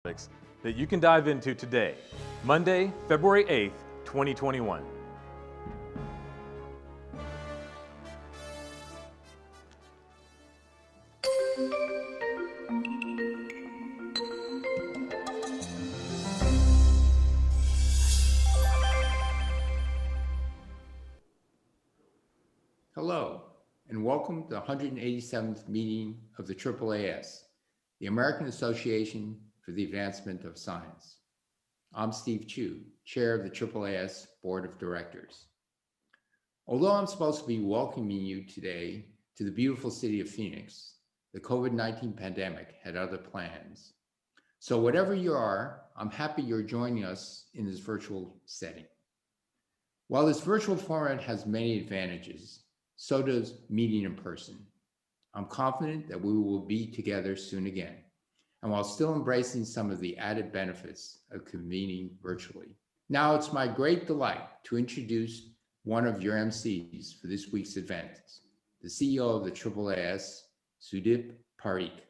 topics that you can dive into today, Monday, February 8th, 2021. Hello, and welcome to the 187th meeting of the AAAS, the American Association for the Advancement of Science. I'm Steve Chu, Chair of the AAAS Board of Directors. Although I'm supposed to be welcoming you today to the beautiful city of Phoenix, the COVID-19 pandemic had other plans. So whatever you are, I'm happy you're joining us in this virtual setting. While this virtual format has many advantages, so does meeting in person. I'm confident that we will be together soon again, and while still embracing some of the added benefits of convening virtually. Now it's my great delight to introduce one of your MCs for this week's event, the CEO of the AAAS, Sudip Parikh.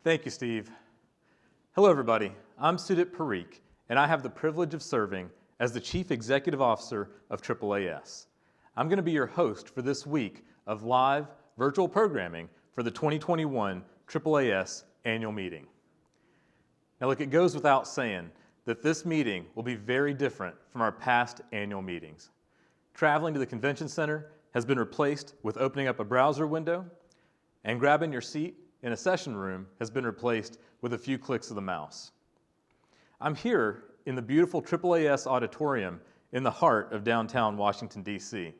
Thank you, Steve. Hello, everybody. I'm Sudip Parikh, and I have the privilege of serving as the Chief Executive Officer of AAAS. I'm going to be your host for this week of live virtual programming for the 2021 AAAS annual meeting. Now look, it goes without saying that this meeting will be very different from our past annual meetings. Traveling to the convention center has been replaced with opening up a browser window, and grabbing your seat in a session room has been replaced with a few clicks of the mouse. I'm here in the beautiful AAAS auditorium in the heart of downtown Washington, D.C.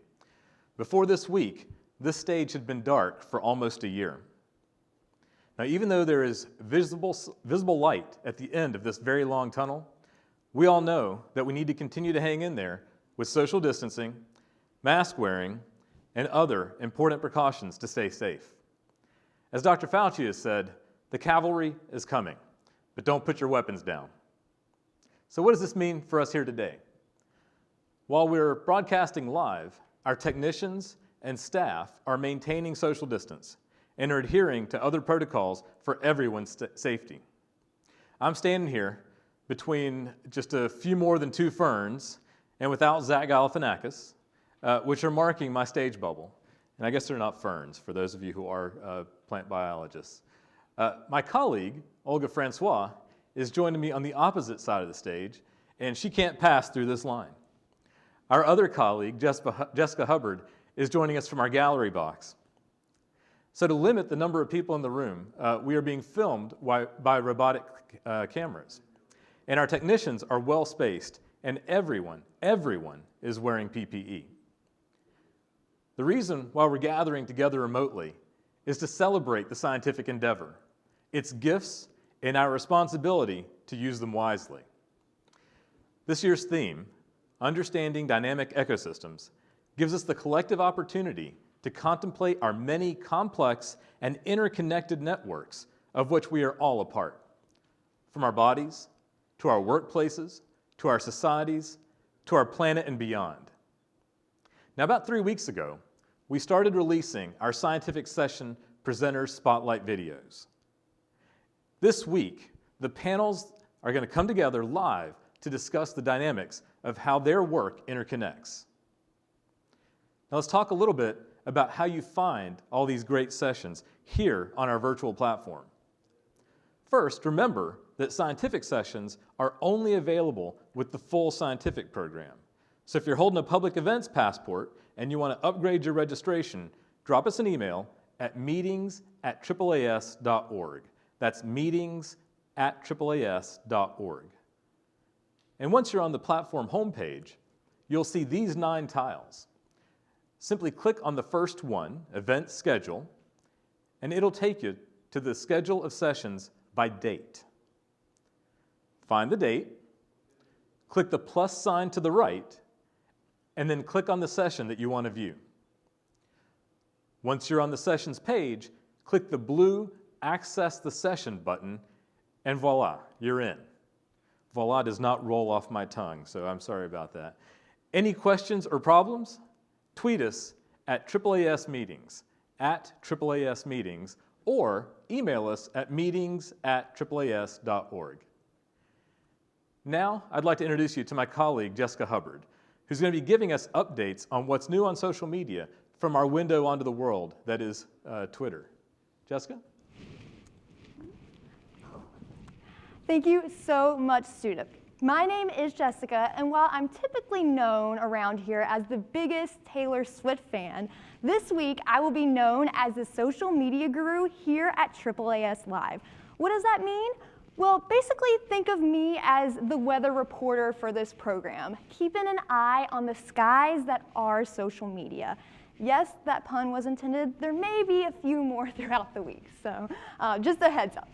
Before this week, this stage had been dark for almost a year. Now, even though there is visible light at the end of this very long tunnel, we all know that we need to continue to hang in there with social distancing, mask wearing, and other important precautions to stay safe. As Dr. Fauci has said, the cavalry is coming, but don't put your weapons down. So what does this mean for us here today? While we're broadcasting live, our technicians and staff are maintaining social distance and are adhering to other protocols for everyone's safety. I'm standing here between just a few more than 2 ferns and without Zach Galifianakis, which are marking my stage bubble. And I guess they're not ferns, for those of you who are plant biologists. My colleague, Olga Francois, is joining me on the opposite side of the stage, and she can't pass through this line. Our other colleague, Jessica Hubbard, is joining us from our gallery box. So to limit the number of people in the room, we are being filmed by robotic cameras. And our technicians are well spaced, and everyone is wearing PPE. The reason why we're gathering together remotely is to celebrate the scientific endeavor, its gifts, and our responsibility to use them wisely. This year's theme, Understanding Dynamic Ecosystems, gives us the collective opportunity to contemplate our many complex and interconnected networks of which we are all a part. From our bodies, to our workplaces, to our societies, to our planet and beyond. Now, about 3 weeks ago, we started releasing our scientific session presenters spotlight videos. This week, the panels are going to come together live to discuss the dynamics of how their work interconnects. Now let's talk a little bit about how you find all these great sessions here on our virtual platform. First, remember that scientific sessions are only available with the full scientific program. So if you're holding a public events passport and you want to upgrade your registration, drop us an email at meetings@AAAS.org. That's meetings@AAAS.org. And once you're on the platform homepage, you'll see these 9 tiles. Simply click on the first one, Event Schedule, and it'll take you to the schedule of sessions by date. Find the date, click the plus sign to the right, and then click on the session that you want to view. Once you're on the sessions page, click the blue Access the Session button, and voila, you're in. Voila does not roll off my tongue, so I'm sorry about that. Any questions or problems? Tweet us at AAAS Meetings, @AAAS Meetings, or email us at meetings@AAAS.org. Now, I'd like to introduce you to my colleague, Jessica Hubbard, who's going to be giving us updates on what's new on social media from our window onto the world, that is Twitter. Jessica? Thank you so much, Sudip. My name is Jessica, and while I'm typically known around here as the biggest Taylor Swift fan, this week I will be known as the social media guru here at AAAS Live. What does that mean? Well, basically think of me as the weather reporter for this program, keeping an eye on the skies that are social media. Yes, that pun was intended. There may be a few more throughout the week, so just a heads up.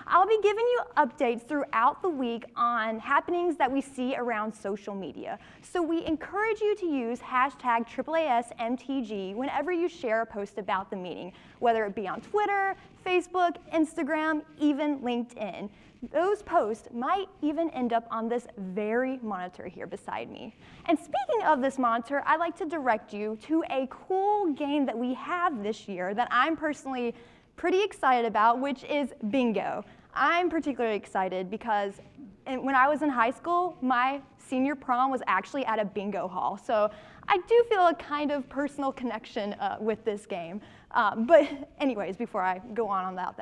I'll be giving you updates throughout the week on happenings that we see around social media. So we encourage you to use hashtag AAASMTG whenever you share a post about the meeting, whether it be on Twitter, Facebook, Instagram, even LinkedIn. Those posts might even end up on this very monitor here beside me. And speaking of this monitor, I'd like to direct you to a cool game that we have this year that I'm personally pretty excited about, which is bingo. I'm particularly excited because when I was in high school, my senior prom was actually at a bingo hall. So I do feel a kind of personal connection with this game. But anyways, before I go on about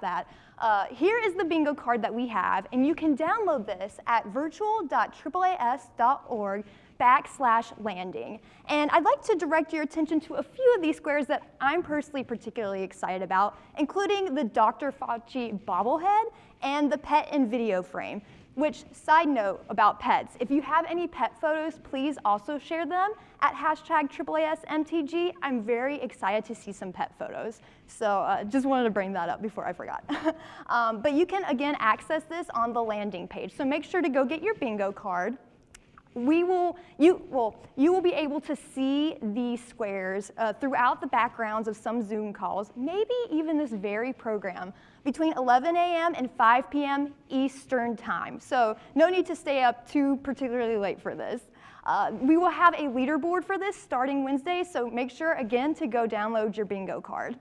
that, here is the bingo card that we have, and you can download this at virtual.AAAS.org/landing. And I'd like to direct your attention to a few of these squares that I'm personally particularly excited about, including the Dr. Fauci bobblehead and the pet and video frame. Which, side note about pets, if you have any pet photos, please also share them at hashtag AAASMTG. I'm very excited to see some pet photos. So just wanted to bring that up before I forgot. But you can, again, access this on the landing page. So make sure to go get your bingo card. You will be able to see these squares throughout the backgrounds of some Zoom calls, maybe even this very program, between 11 a.m. and 5 p.m. Eastern Time. So no need to stay up too particularly late for this. We will have a leaderboard for this starting Wednesday, so make sure, again, to go download your bingo card.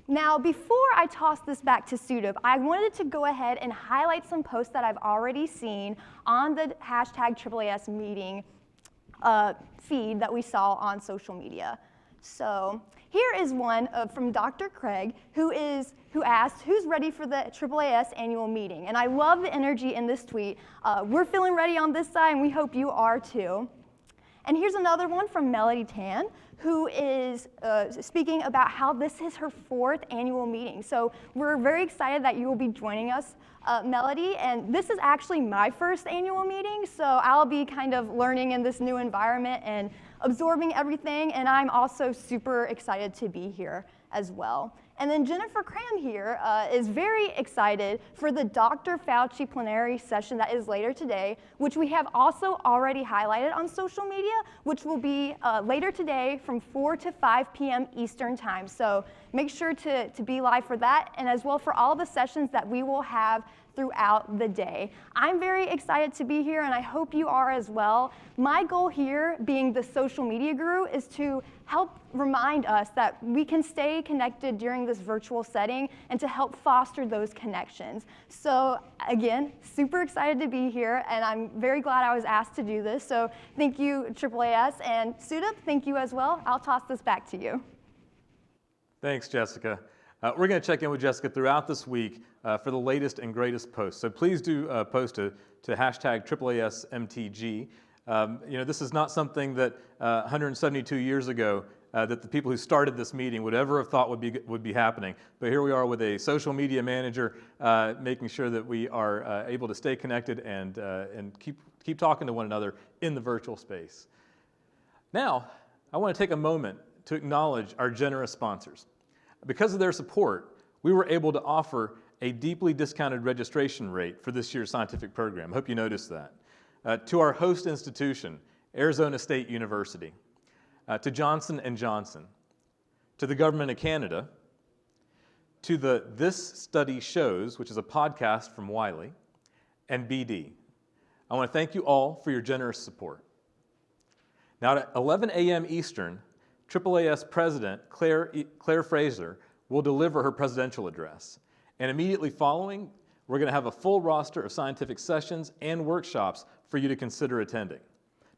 Now, before I toss this back to Sudip, I wanted to go ahead and highlight some posts that I've already seen on the hashtag AAAS meeting feed that we saw on social media. So here is one from Dr. Craig, who asked, who's ready for the AAAS annual meeting? And I love the energy in this tweet. We're feeling ready on this side, and we hope you are too. And here's another one from Melody Tan, who is speaking about how this is her 4th annual meeting. So we're very excited that you will be joining us, Melody. And this is actually my 1st annual meeting, so I'll be kind of learning in this new environment and absorbing everything. And I'm also super excited to be here as well. And then Jennifer Cram here is very excited for the Dr. Fauci plenary session that is later today, which we have also already highlighted on social media, which will be later today from 4 to 5 p.m. Eastern Time. So make sure to be live for that, and as well for all the sessions that we will have throughout the day. I'm very excited to be here, and I hope you are as well. My goal here, being the social media guru, is to help remind us that we can stay connected during this virtual setting and to help foster those connections. So again, super excited to be here, and I'm very glad I was asked to do this. So thank you, AAAS, and Sudip, thank you as well. I'll toss this back to you. Thanks, Jessica. We're going to check in with Jessica throughout this week for the latest and greatest posts. So please do post to hashtag AAASMTG. This is not something that 172 years ago that the people who started this meeting would ever have thought would be happening. But here we are with a social media manager making sure that we are able to stay connected and keep talking to one another in the virtual space. Now, I want to take a moment to acknowledge our generous sponsors. Because of their support, we were able to offer a deeply discounted registration rate for this year's scientific program. I hope you noticed that. To our host institution, Arizona State University, to Johnson & Johnson, to the Government of Canada, to the This Study Shows, which is a podcast from Wiley, and BD. I want to thank you all for your generous support. Now at 11 a.m. Eastern, AAAS President Claire Fraser will deliver her presidential address. And immediately following, we're going to have a full roster of scientific sessions and workshops for you to consider attending.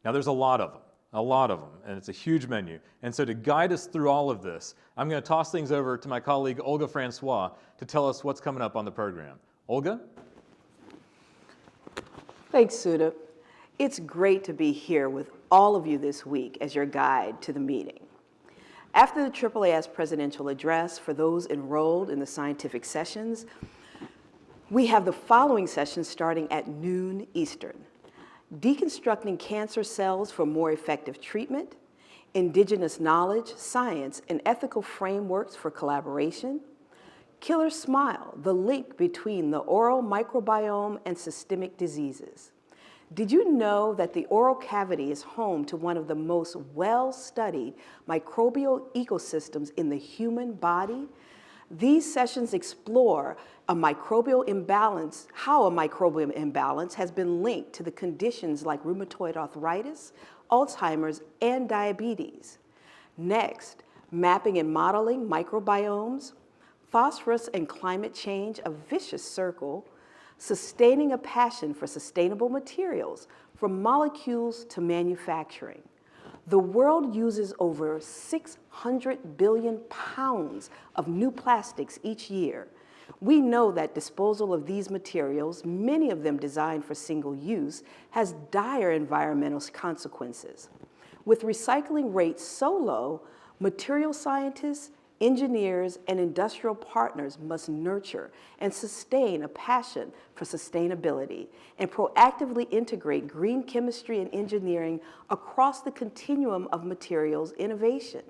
Now, there's a lot of them, and it's a huge menu. And so to guide us through all of this, I'm going to toss things over to my colleague, Olga Francois, to tell us what's coming up on the program. Olga? Thanks, Sudha. It's great to be here with all of you this week as your guide to the meeting. After the AAAS presidential address, for those enrolled in the scientific sessions, we have the following sessions starting at noon Eastern: Deconstructing Cancer Cells for More Effective Treatment, Indigenous Knowledge, Science, and Ethical Frameworks for Collaboration, Killer Smile, the link between the oral microbiome and systemic diseases. Did you know that the oral cavity is home to one of the most well-studied microbial ecosystems in the human body? These sessions explore how a microbial imbalance has been linked to the conditions like rheumatoid arthritis, Alzheimer's, and diabetes. Next, mapping and modeling microbiomes, phosphorus and climate change, a vicious circle, sustaining a passion for sustainable materials, from molecules to manufacturing. The world uses over 600 billion pounds of new plastics each year. We know that disposal of these materials, many of them designed for single use, has dire environmental consequences. With recycling rates so low, material scientists, engineers, and industrial partners must nurture and sustain a passion for sustainability and proactively integrate green chemistry and engineering across the continuum of materials innovation.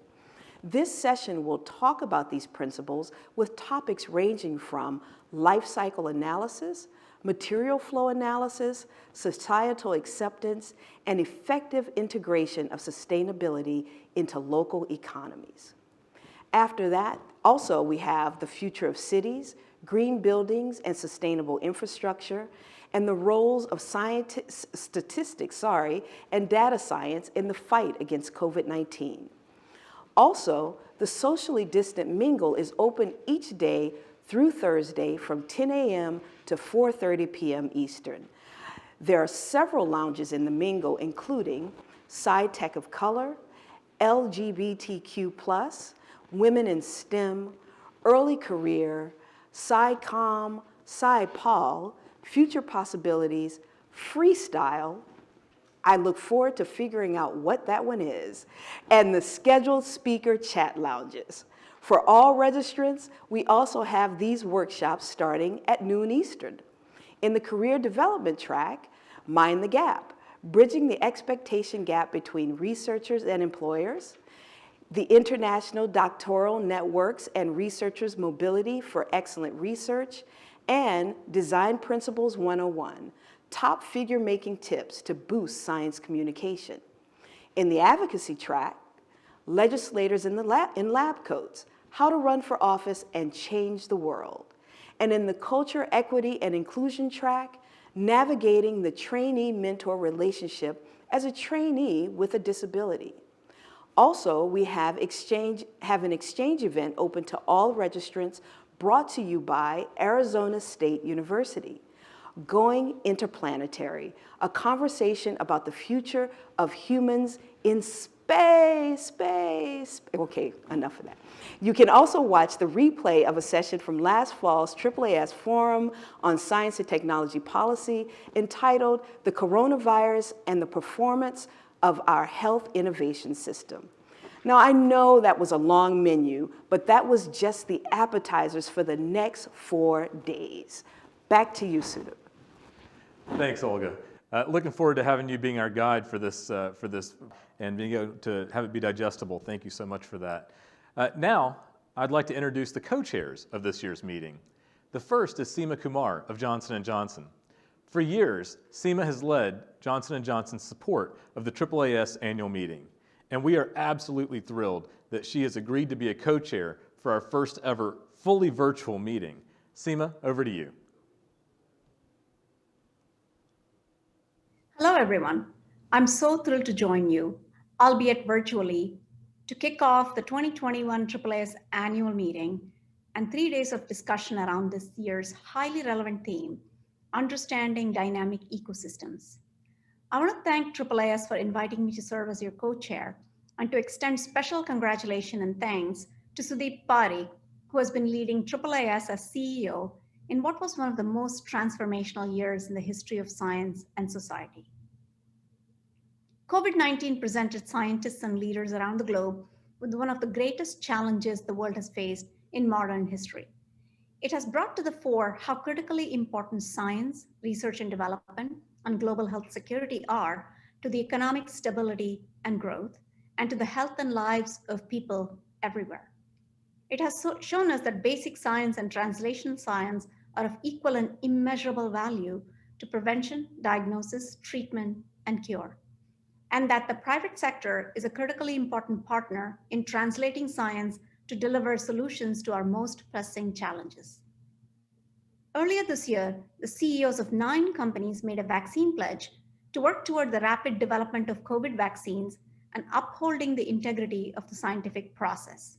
This session will talk about these principles with topics ranging from life cycle analysis, material flow analysis, societal acceptance, and effective integration of sustainability into local economies. After that, also we have the future of cities, green buildings and sustainable infrastructure, and the roles of statistics and data science in the fight against COVID-19. Also, the socially distant mingle is open each day through Thursday from 10 a.m. to 4:30 p.m. Eastern. There are several lounges in the mingle, including Sci-Tech of Color, LGBTQ+, Women in STEM, Early Career, SciComm, SciPol, Future Possibilities, Freestyle. I look forward to figuring out what that one is, and the scheduled speaker chat lounges. For all registrants, we also have these workshops starting at noon Eastern. In the career development track, Mind the Gap, bridging the expectation gap between researchers and employers, the International Doctoral Networks and Researchers' Mobility for Excellent Research, and Design Principles 101, top figure-making tips to boost science communication. In the advocacy track, legislators in lab coats, how to run for office and change the world. And in the culture, equity, and inclusion track, navigating the trainee-mentor relationship as a trainee with a disability. Also, we have an exchange event open to all registrants, brought to you by Arizona State University. Going Interplanetary, a conversation about the future of humans in space. Okay, enough of that. You can also watch the replay of a session from last fall's AAAS Forum on Science and Technology Policy entitled The Coronavirus and the Performance of Our Health Innovation System. Now, I know that was a long menu, but that was just the appetizers for the next 4 days. Back to you, Sudha. Thanks, Olga. Looking forward to having you being our guide for this and being able to have it be digestible. Thank you so much for that. Now, I'd like to introduce the co-chairs of this year's meeting. The first is Seema Kumar of Johnson & Johnson. For years, Seema has led Johnson & Johnson's support of the AAAS annual meeting, and we are absolutely thrilled that she has agreed to be a co-chair for our first ever fully virtual meeting. Seema, over to you. Hello, everyone. I'm so thrilled to join you, albeit virtually, to kick off the 2021 AAAS annual meeting and 3 days of discussion around this year's highly relevant theme, Understanding Dynamic Ecosystems. I want to thank AAAS for inviting me to serve as your co-chair and to extend special congratulations and thanks to Sudeep Pari, who has been leading AAAS as CEO in what was one of the most transformational years in the history of science and society. COVID-19 presented scientists and leaders around the globe with one of the greatest challenges the world has faced in modern history. It has brought to the fore how critically important science, research and development, and global health security are to the economic stability and growth, and to the health and lives of people everywhere. It has shown us that basic science and translational science are of equal and immeasurable value to prevention, diagnosis, treatment, and cure, and that the private sector is a critically important partner in translating science to deliver solutions to our most pressing challenges. Earlier this year, the CEOs of 9 companies made a vaccine pledge to work toward the rapid development of COVID vaccines and upholding the integrity of the scientific process.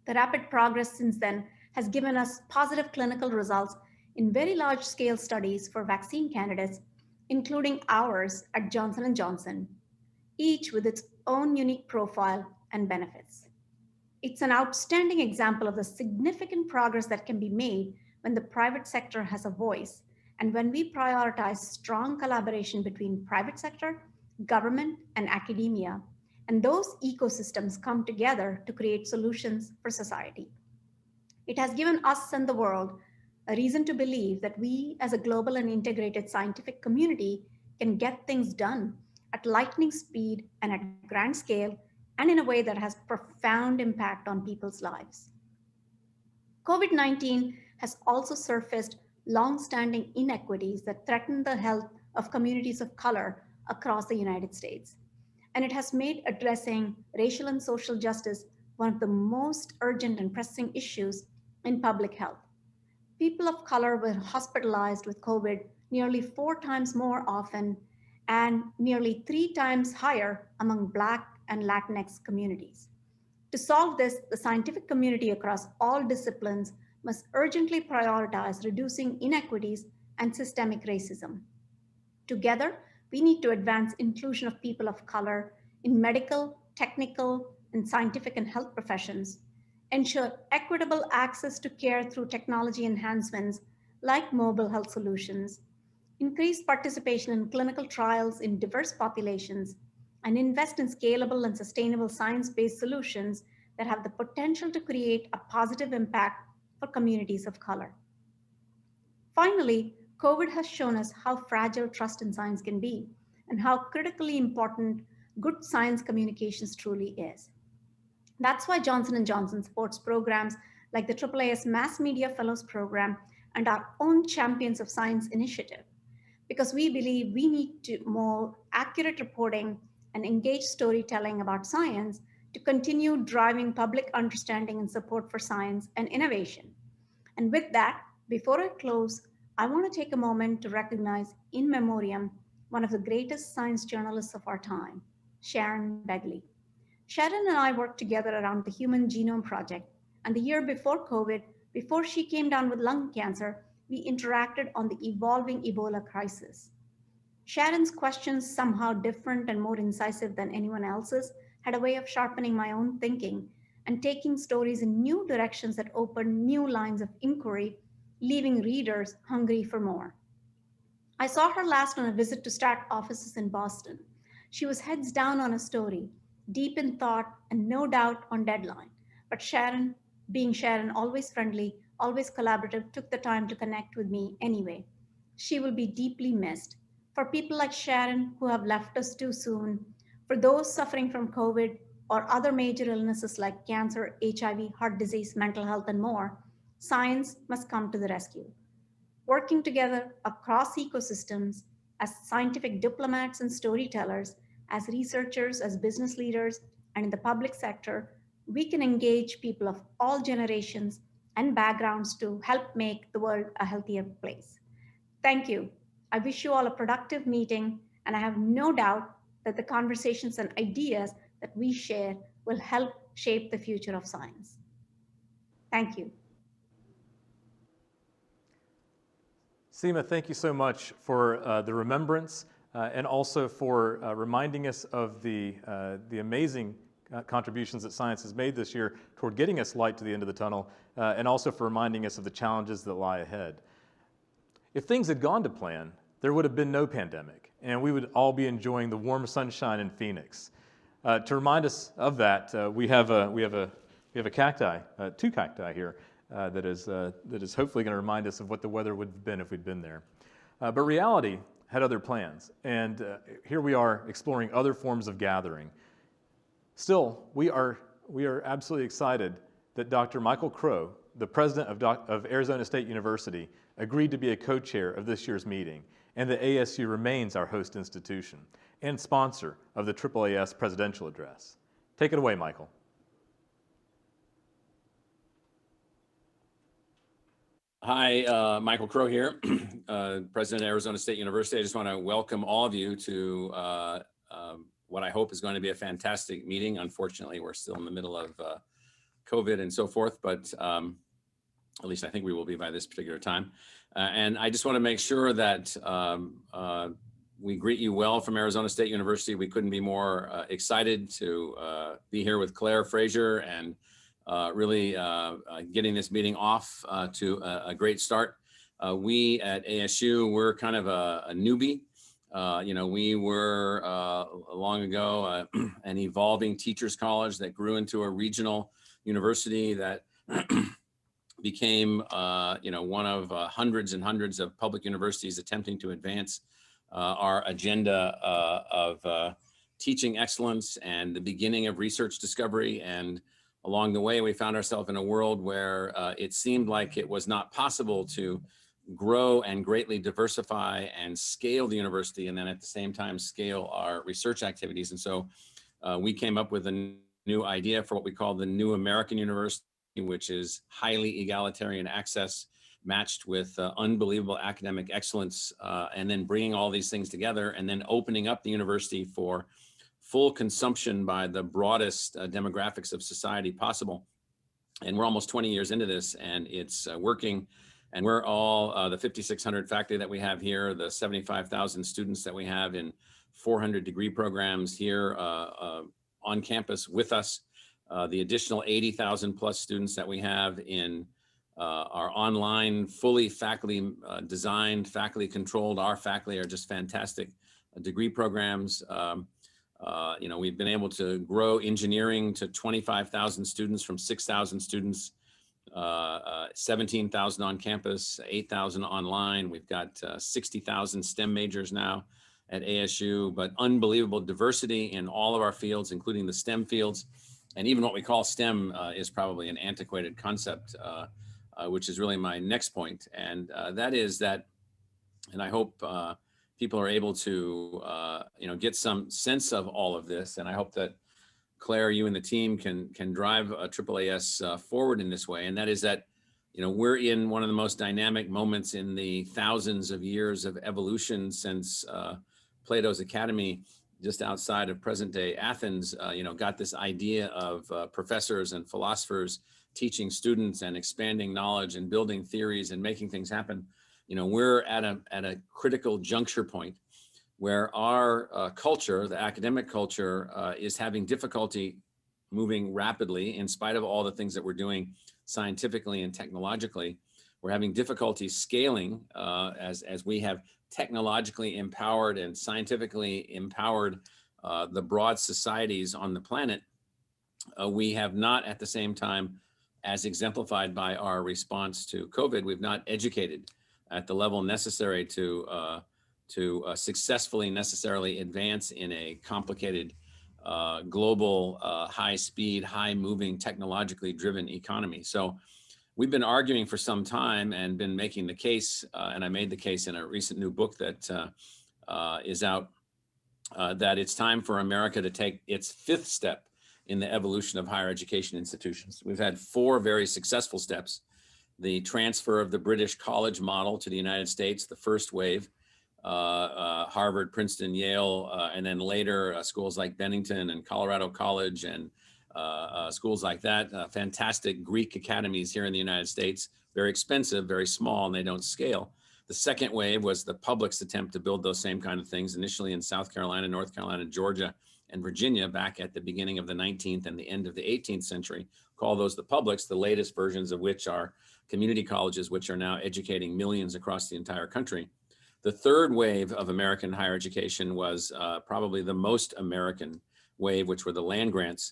The rapid progress since then has given us positive clinical results in very large-scale studies for vaccine candidates, including ours at Johnson & Johnson, each with its own unique profile and benefits. It's an outstanding example of the significant progress that can be made when the private sector has a voice and when we prioritize strong collaboration between private sector, government, and academia, and those ecosystems come together to create solutions for society. It has given us and the world a reason to believe that we, as a global and integrated scientific community, can get things done at lightning speed and at grand scale, and in a way that has profound impact on people's lives. COVID-19 has also surfaced long-standing inequities that threaten the health of communities of color across the United States. And it has made addressing racial and social justice one of the most urgent and pressing issues in public health. People of color were hospitalized with COVID nearly 4 times more often and nearly 3 times higher among Black and Latinx communities. To solve this, the scientific community across all disciplines must urgently prioritize reducing inequities and systemic racism. Together, we need to advance inclusion of people of color in medical, technical, and scientific and health professions, ensure equitable access to care through technology enhancements like mobile health solutions, increase participation in clinical trials in diverse populations, and invest in scalable and sustainable science-based solutions that have the potential to create a positive impact for communities of color. Finally, COVID has shown us how fragile trust in science can be and how critically important good science communications truly is. That's why Johnson & Johnson supports programs like the AAAS Mass Media Fellows Program and our own Champions of Science initiative, because we believe we need to more accurate reporting and engaged storytelling about science to continue driving public understanding and support for science and innovation. And with that, before I close, I want to take a moment to recognize in memoriam one of the greatest science journalists of our time, Sharon Begley. Sharon and I worked together around the Human Genome Project, and the year before COVID, before she came down with lung cancer, we interacted on the evolving Ebola crisis. Sharon's questions, somehow different and more incisive than anyone else's, had a way of sharpening my own thinking and taking stories in new directions that opened new lines of inquiry, leaving readers hungry for more. I saw her last on a visit to START offices in Boston. She was heads down on a story, deep in thought and no doubt on deadline. But Sharon, being Sharon, always friendly, always collaborative, took the time to connect with me anyway. She will be deeply missed. For people like Sharon who have left us too soon, for those suffering from COVID or other major illnesses like cancer, HIV, heart disease, mental health, and more, science must come to the rescue. Working together across ecosystems as scientific diplomats and storytellers, as researchers, as business leaders, and in the public sector, we can engage people of all generations and backgrounds to help make the world a healthier place. Thank you. I wish you all a productive meeting, and I have no doubt that the conversations and ideas that we share will help shape the future of science. Thank you. Seema, thank you so much for the remembrance and also for reminding us of the amazing contributions that science has made this year toward getting us light to the end of the tunnel, and also for reminding us of the challenges that lie ahead. If things had gone to plan, there would have been no pandemic, and we would all be enjoying the warm sunshine in Phoenix. To remind us of that, we have a cacti, two cacti here, that is hopefully going to remind us of what the weather would have been if we'd been there. But reality had other plans, and here we are exploring other forms of gathering. Still, we are absolutely excited that Dr. Michael Crow, the president of Arizona State University, agreed to be a co-chair of this year's meeting, and that ASU remains our host institution and sponsor of the AAAS presidential address. Take it away, Michael. Hi, Michael Crow here, President of Arizona State University. I just want to welcome all of you to what I hope is going to be a fantastic meeting. Unfortunately, we're still in the middle of COVID and so forth, but at least I think we will be by this particular time. And I just want to make sure that we greet you well from Arizona State University. We couldn't be more excited to be here with Claire Frazier and really getting this meeting off to a great start. We at ASU, we're kind of a newbie. We were long ago an evolving teachers college that grew into a regional university that became one of hundreds and hundreds of public universities attempting to advance our agenda of teaching excellence and the beginning of research discovery. And along the way, we found ourselves in a world where it seemed like it was not possible to grow and greatly diversify and scale the university, and then at the same time scale our research activities. And so we came up with a new idea for what we call the New American University, which is highly egalitarian access matched with unbelievable academic excellence, and then bringing all these things together and then opening up the university for full consumption by the broadest demographics of society possible. And we're almost 20 years into this, and it's working. And we're all the 5,600 faculty that we have here, the 75,000 students that we have in 400 degree programs here on campus with us, the additional 80,000 plus students that we have in our online, fully faculty designed, faculty controlled. Our faculty are just fantastic degree programs. We've been able to grow engineering to 25,000 students from 6,000 students, 17,000 on campus, 8,000 online. We've got 60,000 STEM majors now at ASU, but unbelievable diversity in all of our fields, including the STEM fields. And even what we call STEM is probably an antiquated concept, which is really my next point. And that is that, and I hope people are able to, get some sense of all of this. And I hope that Claire, you and the team can drive AAAS forward in this way. And that is that, we're in one of the most dynamic moments in the thousands of years of evolution since Plato's Academy, just outside of present day Athens, got this idea of professors and philosophers teaching students and expanding knowledge and building theories and making things happen. We're at a critical juncture point where our culture, the academic culture, is having difficulty moving rapidly in spite of all the things that we're doing scientifically and technologically. We're having difficulty scaling as we have technologically empowered and scientifically empowered the broad societies on the planet. We have not at the same time, as exemplified by our response to COVID, we've not educated at the level necessary to successfully necessarily advance in a complicated global high speed, high moving, technologically driven economy. So we've been arguing for some time and been making the case, and I made the case in a recent new book that is out, that it's time for America to take its fifth step in the evolution of higher education institutions. We've had four very successful steps: the transfer of the British college model to the United States, the first wave, Harvard, Princeton, Yale, and then later schools like Bennington and Colorado College and schools like that, fantastic Greek academies here in the United States, very expensive, very small, and they don't scale. The second wave was the public's attempt to build those same kind of things, initially in South Carolina, North Carolina, Georgia, and Virginia back at the beginning of the 19th and the end of the 18th century. Call those the publics, the latest versions of which are community colleges, which are now educating millions across the entire country. The third wave of American higher education was probably the most American wave, which were the land grants,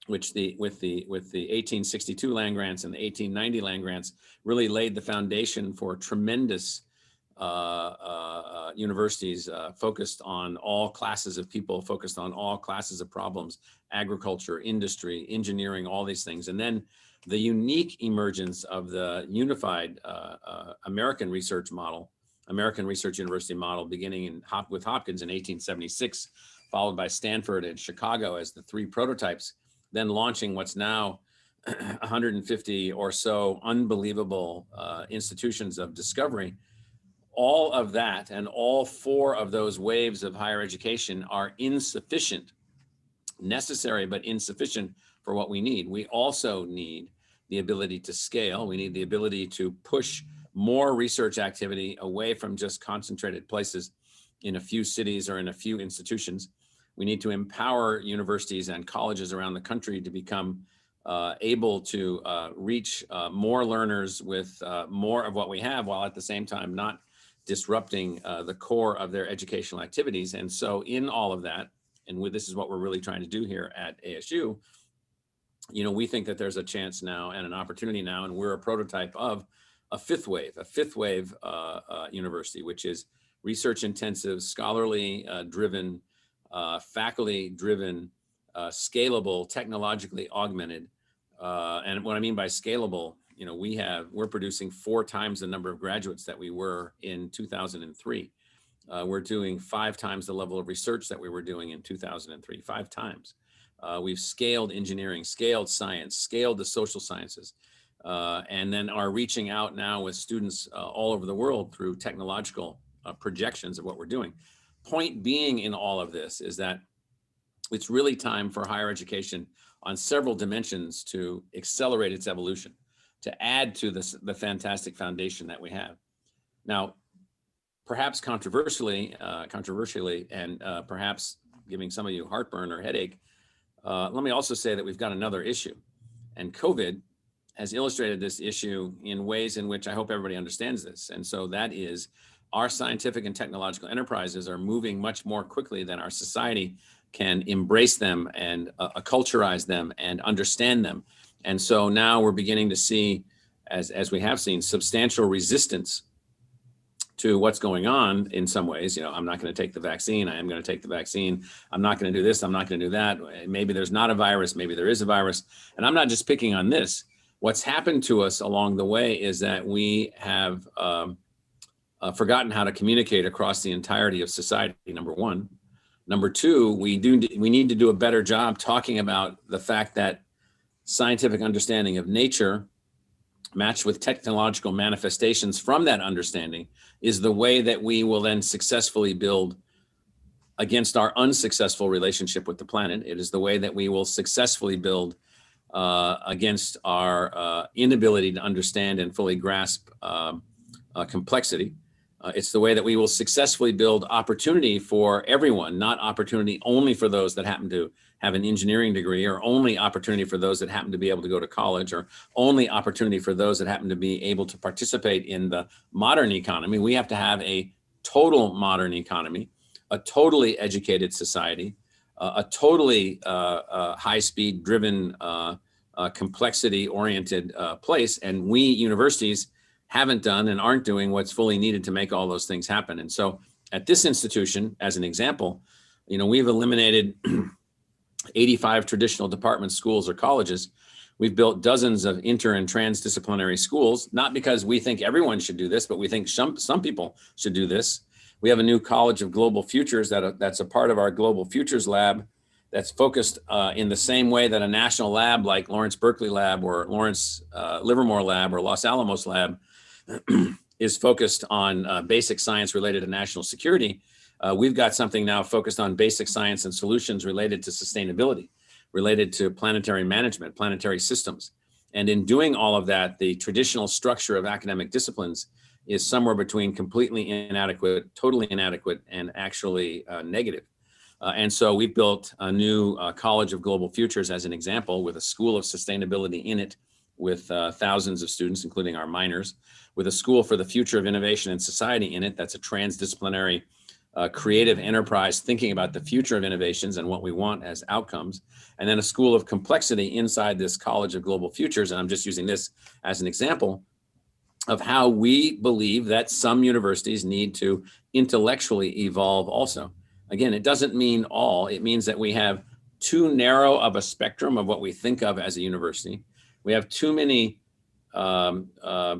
which with the 1862 land grants and the 1890 land grants really laid the foundation for tremendous universities focused on all classes of people, focused on all classes of problems, agriculture, industry, engineering, all these things. And then the unique emergence of the unified American research model, American Research University model, beginning with Hopkins in 1876, followed by Stanford and Chicago as the three prototypes, then launching what's now 150 or so unbelievable institutions of discovery. All of that and all four of those waves of higher education are insufficient, necessary, but insufficient for what we need. We also need the ability to scale. We need the ability to push more research activity away from just concentrated places in a few cities or in a few institutions. We need to empower universities and colleges around the country to become able to reach more learners with more of what we have, while at the same time not disrupting the core of their educational activities. And so in all of that, and this is what we're really trying to do here at ASU, we think that there's a chance now and an opportunity now, and we're a prototype of a fifth wave university, which is research intensive, scholarly driven, faculty driven, scalable, technologically augmented. And what I mean by scalable, we're producing 4 times the number of graduates that we were in 2003. We're doing 5 times the level of research that we were doing in 2003, 5 times. We've scaled engineering, scaled science, scaled the social sciences, and then are reaching out now with students all over the world through technological projections of what we're doing. Point being in all of this is that it's really time for higher education on several dimensions to accelerate its evolution, to add to the fantastic foundation that we have. Now, perhaps controversially, and perhaps giving some of you heartburn or headache, let me also say that we've got another issue. And COVID has illustrated this issue in ways in which I hope everybody understands this. And so that is, our scientific and technological enterprises are moving much more quickly than our society can embrace them and acculturize them and understand them. And so now we're beginning to see, as we have seen, substantial resistance to what's going on in some ways. I'm not going to take the vaccine. I am going to take the vaccine. I'm not going to do this. I'm not going to do that. Maybe there's not a virus. Maybe there is a virus. And I'm not just picking on this. What's happened to us along the way is that we have forgotten how to communicate across the entirety of society, number one. Number two, we need to do a better job talking about the fact that scientific understanding of nature matched with technological manifestations from that understanding is the way that we will then successfully build against our unsuccessful relationship with the planet. It is the way that we will successfully build against our inability to understand and fully grasp complexity. It's the way that we will successfully build opportunity for everyone, not opportunity only for those that happen to have an engineering degree, or only opportunity for those that happen to be able to go to college, or only opportunity for those that happen to be able to participate in the modern economy. We have to have a total modern economy, a totally educated society, a totally high-speed driven, complexity-oriented place. And we universities haven't done and aren't doing what's fully needed to make all those things happen. And so at this institution, as an example, we've eliminated 85 traditional department schools or colleges. We've built dozens of inter and transdisciplinary schools, not because we think everyone should do this, but we think some people should do this. We have a new College of Global Futures that's a part of our Global Futures Lab that's focused in the same way that a national lab like Lawrence Berkeley Lab or Lawrence Livermore Lab or Los Alamos Lab is focused on basic science related to national security. We've got something now focused on basic science and solutions related to sustainability, related to planetary management, planetary systems. And in doing all of that, the traditional structure of academic disciplines is somewhere between completely inadequate, totally inadequate, and actually negative. And so we built a new College of Global Futures as an example, with a School of Sustainability in it, with thousands of students, including our minors, with a School for the Future of Innovation and Society in it. That's a transdisciplinary creative enterprise thinking about the future of innovations and what we want as outcomes. And then a School of Complexity inside this College of Global Futures. And I'm just using this as an example of how we believe that some universities need to intellectually evolve also. Again, it doesn't mean all. It means that we have too narrow of a spectrum of what we think of as a university. We have too many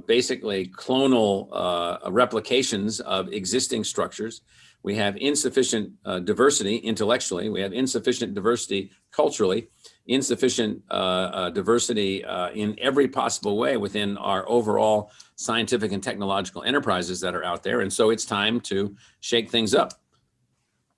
basically clonal replications of existing structures. We have insufficient diversity intellectually. We have insufficient diversity culturally, insufficient diversity in every possible way within our overall scientific and technological enterprises that are out there. And so it's time to shake things up.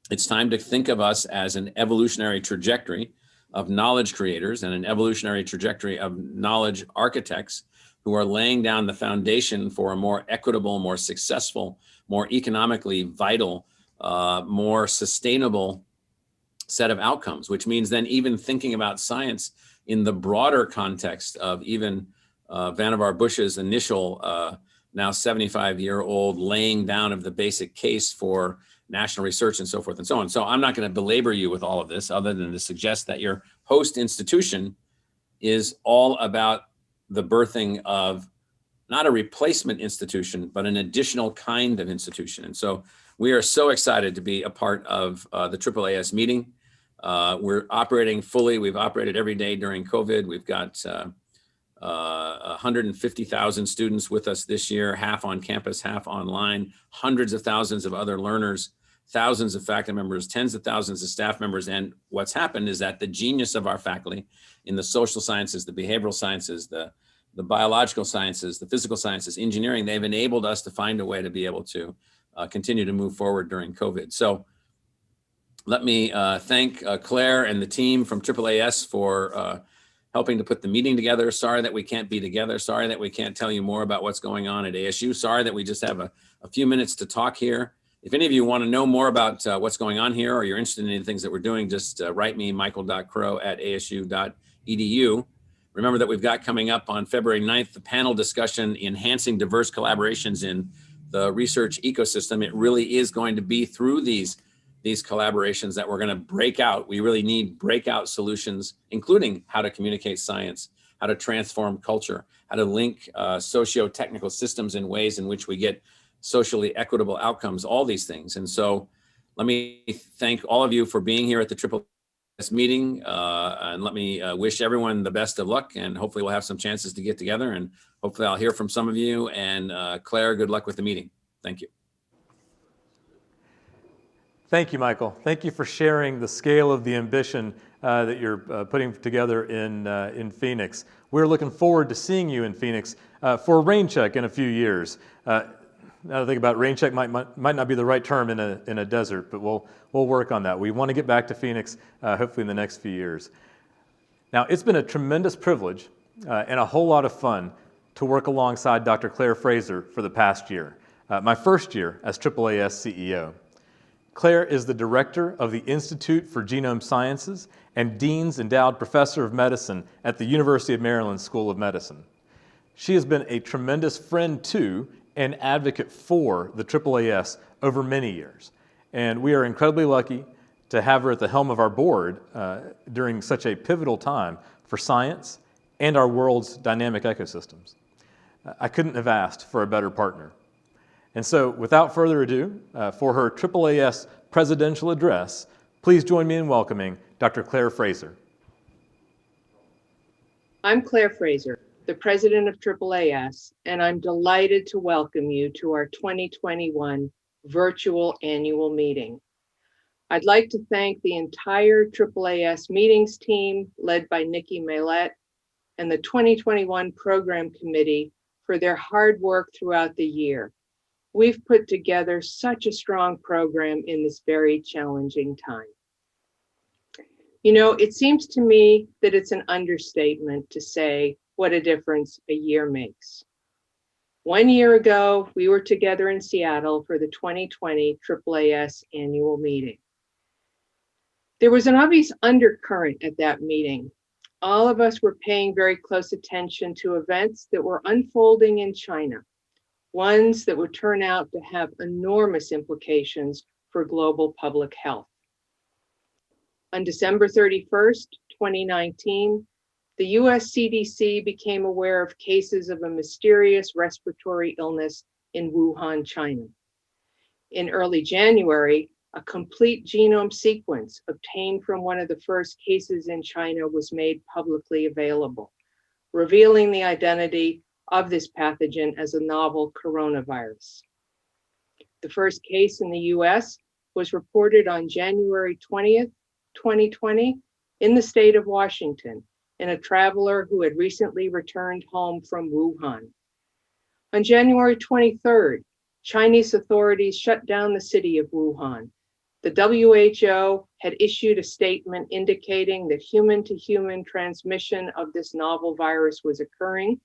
It's time to think of us as an evolutionary trajectory of knowledge creators and an evolutionary trajectory of knowledge architects who are laying down the foundation for a more equitable, more successful, more economically vital, more sustainable set of outcomes, which means then even thinking about science in the broader context of even Vannevar Bush's initial, now 75-year-old laying down of the basic case for national research and so forth and so on. So I'm not going to belabor you with all of this other than to suggest that your host institution is all about the birthing of not a replacement institution, but an additional kind of institution. And so we are so excited to be a part of the AAAS meeting. We're operating fully. We've operated every day during COVID. We've got 150,000 students with us this year, half on campus, half online, hundreds of thousands of other learners, thousands of faculty members, tens of thousands of staff members. And what's happened is that the genius of our faculty in the social sciences, the behavioral sciences, the biological sciences, the physical sciences, engineering, they've enabled us to find a way to be able to continue to move forward during COVID. So let me thank Claire and the team from AAAS for helping to put the meeting together. Sorry that we can't be together. Sorry that we can't tell you more about what's going on at ASU. Sorry that we just have a few minutes to talk here. If any of you want to know more about what's going on here, or you're interested in any things that we're doing, just write me, michael.crow@asu.edu. Remember that we've got coming up on February 9th, the panel discussion, Enhancing Diverse Collaborations in the Research Ecosystem. It really is going to be through these collaborations that we're going to break out. We really need breakout solutions, including how to communicate science, how to transform culture, how to link socio-technical systems in ways in which we get socially equitable outcomes, all these things. And so let me thank all of you for being here at the AAAS meeting, and let me wish everyone the best of luck, and hopefully we'll have some chances to get together, and hopefully I'll hear from some of you. And Claire, good luck with the meeting. Thank you. Thank you, Michael. Thank you for sharing the scale of the ambition that you're putting together in Phoenix. We're looking forward to seeing you in Phoenix for a rain check in a few years. Now to think about it, rain check might not be the right term in a desert, but we'll work on that. We want to get back to Phoenix hopefully in the next few years. Now, it's been a tremendous privilege and a whole lot of fun to work alongside Dr. Claire Fraser for the past year, my first year as AAAS CEO. Claire is the director of the Institute for Genome Sciences and Dean's Endowed Professor of Medicine at the University of Maryland School of Medicine. She has been a tremendous friend to and advocate for the AAAS over many years. And we are incredibly lucky to have her at the helm of our board during such a pivotal time for science and our world's dynamic ecosystems. I couldn't have asked for a better partner. And so, without further ado, for her AAAS presidential address, please join me in welcoming Dr. Claire Fraser. I'm Claire Fraser, the president of AAAS, and I'm delighted to welcome you to our 2021 virtual annual meeting. I'd like to thank the entire AAAS meetings team led by Nikki Maylett and the 2021 program committee for their hard work throughout the year. We've put together such a strong program in this very challenging time. You know, it seems to me that it's an understatement to say what a difference a year makes. 1 year ago, we were together in Seattle for the 2020 AAAS annual meeting. There was an obvious undercurrent at that meeting. All of us were paying very close attention to events that were unfolding in China, ones that would turn out to have enormous implications for global public health. On December 31st, 2019, the US CDC became aware of cases of a mysterious respiratory illness in Wuhan, China. In early January, a complete genome sequence obtained from one of the first cases in China was made publicly available, revealing the identity of this pathogen as a novel coronavirus. The first case in the US was reported on January 20th, 2020, in the state of Washington, in a traveler who had recently returned home from Wuhan. On January 23rd, Chinese authorities shut down the city of Wuhan. The WHO had issued a statement indicating that human-to-human transmission of this novel virus was occurring.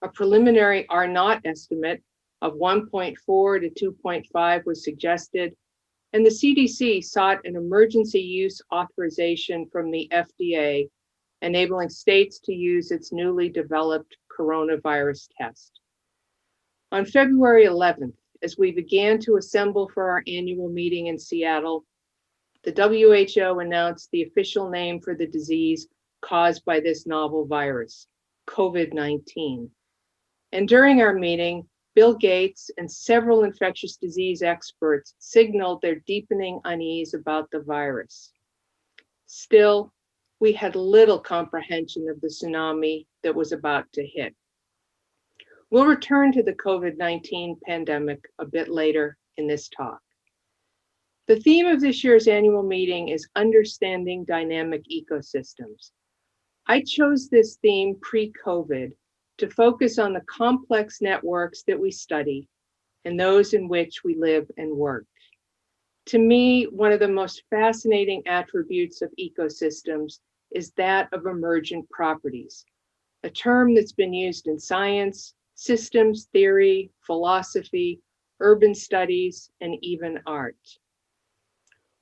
A preliminary R0 estimate of 1.4 to 2.5 was suggested, and the CDC sought an emergency use authorization from the FDA, enabling states to use its newly developed coronavirus test. On February 11th, as we began to assemble for our annual meeting in Seattle, the WHO announced the official name for the disease caused by this novel virus, COVID-19. And during our meeting, Bill Gates and several infectious disease experts signaled their deepening unease about the virus. Still, we had little comprehension of the tsunami that was about to hit. We'll return to the COVID-19 pandemic a bit later in this talk. The theme of this year's annual meeting is understanding dynamic ecosystems. I chose this theme pre-COVID to focus on the complex networks that we study and those in which we live and work. To me, one of the most fascinating attributes of ecosystems is that of emergent properties, a term that's been used in science, systems theory, philosophy, urban studies, and even art.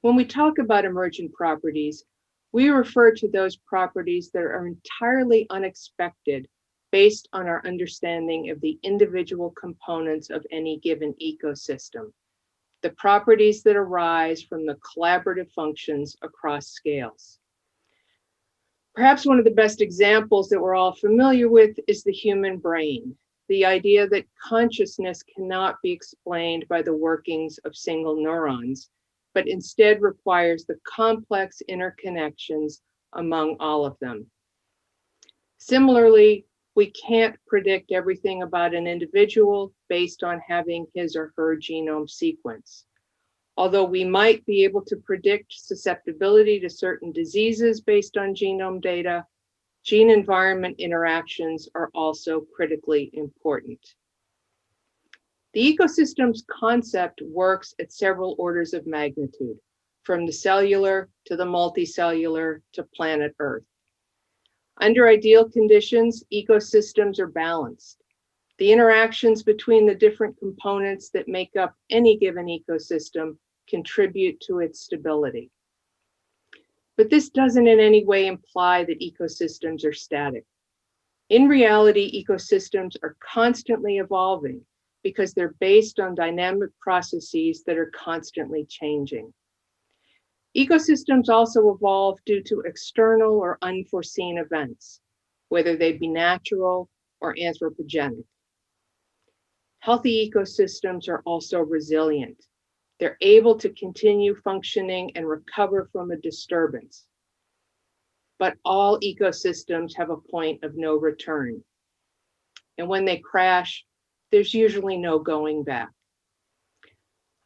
When we talk about emergent properties, we refer to those properties that are entirely unexpected based on our understanding of the individual components of any given ecosystem, the properties that arise from the collaborative functions across scales. Perhaps one of the best examples that we're all familiar with is the human brain, the idea that consciousness cannot be explained by the workings of single neurons, but instead requires the complex interconnections among all of them. Similarly, we can't predict everything about an individual based on having his or her genome sequence. Although we might be able to predict susceptibility to certain diseases based on genome data, gene-environment interactions are also critically important. The ecosystems concept works at several orders of magnitude, from the cellular to the multicellular to planet Earth. Under ideal conditions, ecosystems are balanced. The interactions between the different components that make up any given ecosystem contribute to its stability. But this doesn't in any way imply that ecosystems are static. In reality, ecosystems are constantly evolving because they're based on dynamic processes that are constantly changing. Ecosystems also evolve due to external or unforeseen events, whether they be natural or anthropogenic. Healthy ecosystems are also resilient. They're able to continue functioning and recover from a disturbance. But all ecosystems have a point of no return. And when they crash, there's usually no going back.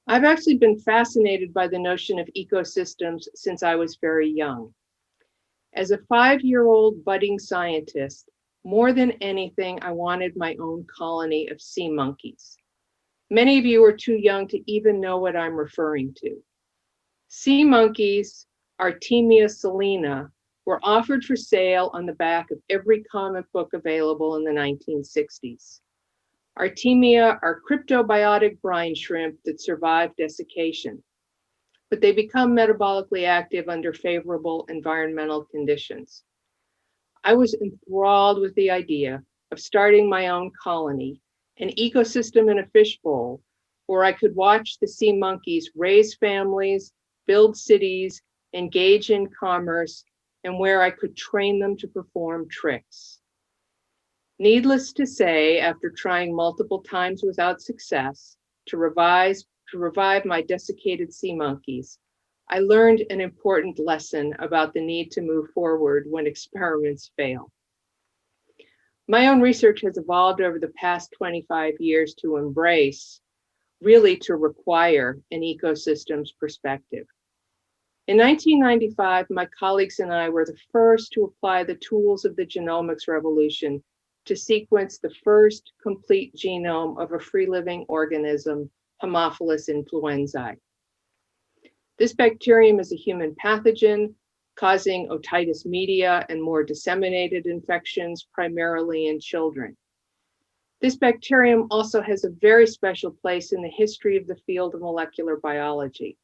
I've actually been fascinated by the notion of ecosystems since I was very young. As a 5-year-old budding scientist, more than anything, I wanted my own colony of sea monkeys. Many of you are too young to even know what I'm referring to. Sea monkeys, Artemia selena, were offered for sale on the back of every comic book available in the 1960s. Artemia are cryptobiotic brine shrimp that survive desiccation, but they become metabolically active under favorable environmental conditions. I was enthralled with the idea of starting my own colony, an ecosystem in a fishbowl, where I could watch the sea monkeys raise families, build cities, engage in commerce, and where I could train them to perform tricks. Needless to say, after trying multiple times without success to revive my desiccated sea monkeys, I learned an important lesson about the need to move forward when experiments fail. My own research has evolved over the past 25 years to embrace, really to require, an ecosystem's perspective. In 1995, my colleagues and I were the first to apply the tools of the genomics revolution to sequence the first complete genome of a free-living organism, Haemophilus influenzae. This bacterium is a human pathogen causing otitis media and more disseminated infections, primarily in children. This bacterium also has a very special place in the history of the field of molecular biology.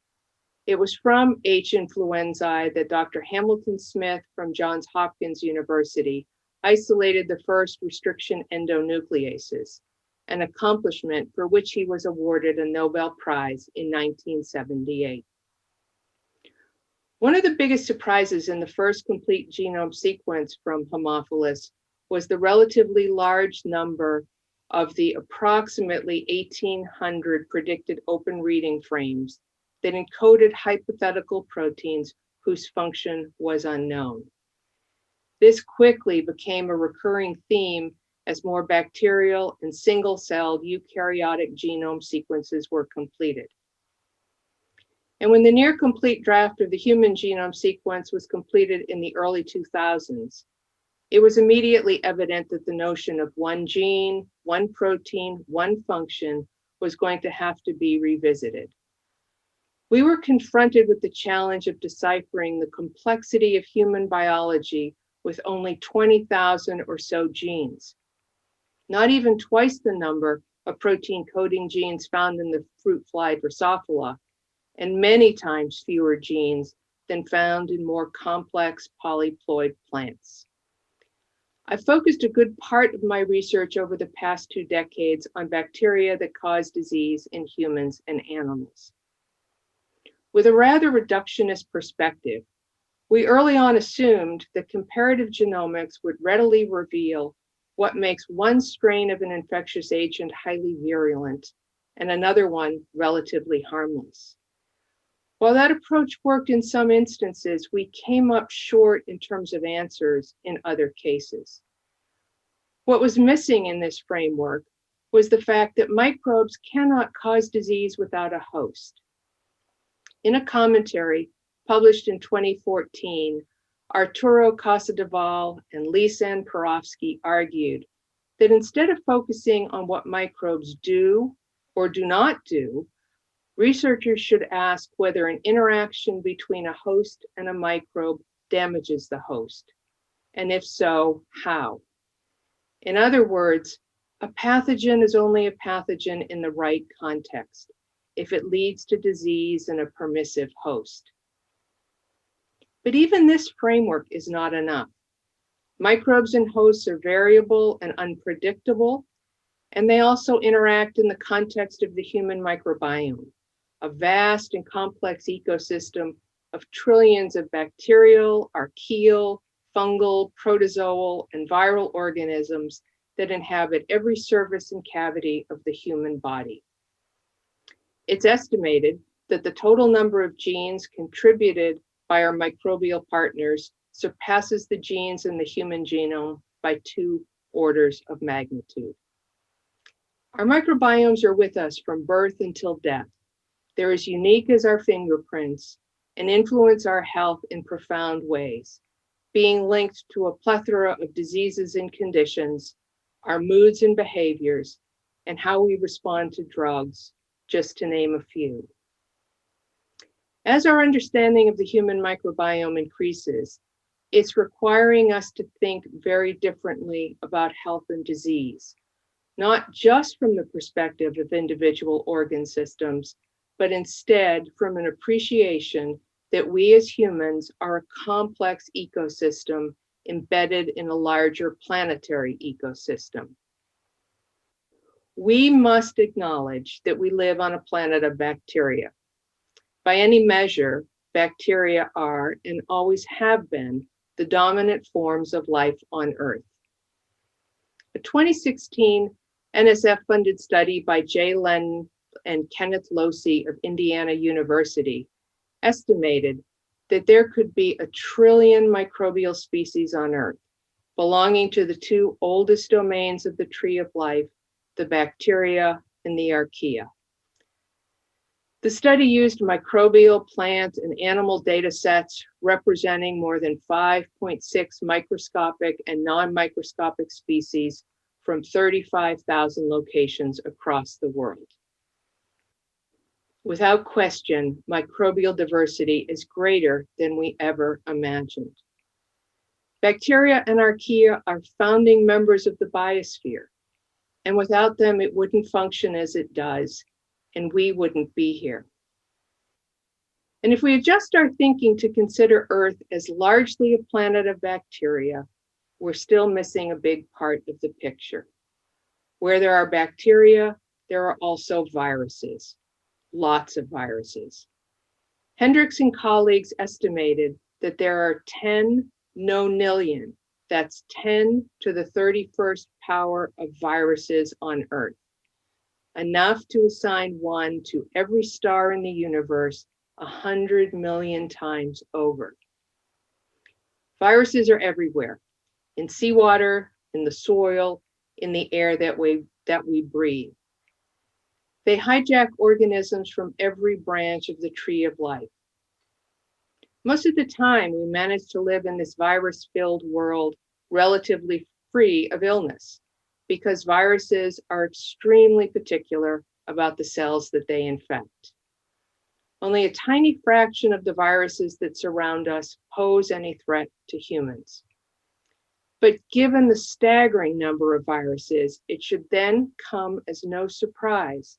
It was from H. influenzae that Dr. Hamilton Smith from Johns Hopkins University isolated the first restriction endonucleases, an accomplishment for which he was awarded a Nobel Prize in 1978. One of the biggest surprises in the first complete genome sequence from Haemophilus was the relatively large number of the approximately 1,800 predicted open reading frames that encoded hypothetical proteins whose function was unknown. This quickly became a recurring theme as more bacterial and single-celled eukaryotic genome sequences were completed. And when the near complete draft of the human genome sequence was completed in the early 2000s, it was immediately evident that the notion of one gene, one protein, one function was going to have to be revisited. We were confronted with the challenge of deciphering the complexity of human biology with only 20,000 or so genes, not even twice the number of protein coding genes found in the fruit fly Drosophila, and many times fewer genes than found in more complex polyploid plants. I focused a good part of my research over the past 2 decades on bacteria that cause disease in humans and animals. With a rather reductionist perspective, we early on assumed that comparative genomics would readily reveal what makes one strain of an infectious agent highly virulent and another one relatively harmless. While that approach worked in some instances, we came up short in terms of answers in other cases. What was missing in this framework was the fact that microbes cannot cause disease without a host. In a commentary published in 2014, Arturo Casadevall and Lisan Perovsky argued that instead of focusing on what microbes do or do not do, researchers should ask whether an interaction between a host and a microbe damages the host, and if so, how. In other words, a pathogen is only a pathogen in the right context, if it leads to disease in a permissive host. But even this framework is not enough. Microbes and hosts are variable and unpredictable, and they also interact in the context of the human microbiome, a vast and complex ecosystem of trillions of bacterial, archaeal, fungal, protozoal, and viral organisms that inhabit every surface and cavity of the human body. It's estimated that the total number of genes contributed by our microbial partners surpasses the genes in the human genome by 2 orders of magnitude. Our microbiomes are with us from birth until death. They're as unique as our fingerprints and influence our health in profound ways, being linked to a plethora of diseases and conditions, our moods and behaviors, and how we respond to drugs, just to name a few. As our understanding of the human microbiome increases, it's requiring us to think very differently about health and disease, not just from the perspective of individual organ systems, but instead from an appreciation that we as humans are a complex ecosystem embedded in a larger planetary ecosystem. We must acknowledge that we live on a planet of bacteria. By any measure, bacteria are and always have been the dominant forms of life on Earth. A 2016 NSF-funded study by Jay Lennon and Kenneth Losey of Indiana University estimated that there could be 1 trillion microbial species on Earth, belonging to the two oldest domains of the tree of life, the bacteria and the archaea. The study used microbial, plant, and animal data sets representing more than 5.6 microscopic and non-microscopic species from 35,000 locations across the world. Without question, microbial diversity is greater than we ever imagined. Bacteria and archaea are founding members of the biosphere, and without them, it wouldn't function as it does, and we wouldn't be here. And if we adjust our thinking to consider Earth as largely a planet of bacteria, we're still missing a big part of the picture. Where there are bacteria, there are also viruses, lots of viruses. Hendricks and colleagues estimated that there are 10 nonillion, that's 10 to the 31st power of viruses on Earth, enough to assign one to every star in the universe 100 million times over. Viruses are everywhere, in seawater, in the soil, in the air that we breathe. They hijack organisms from every branch of the tree of life. Most of the time, we manage to live in this virus-filled world relatively free of illness, because viruses are extremely particular about the cells that they infect. Only a tiny fraction of the viruses that surround us pose any threat to humans. But given the staggering number of viruses, it should then come as no surprise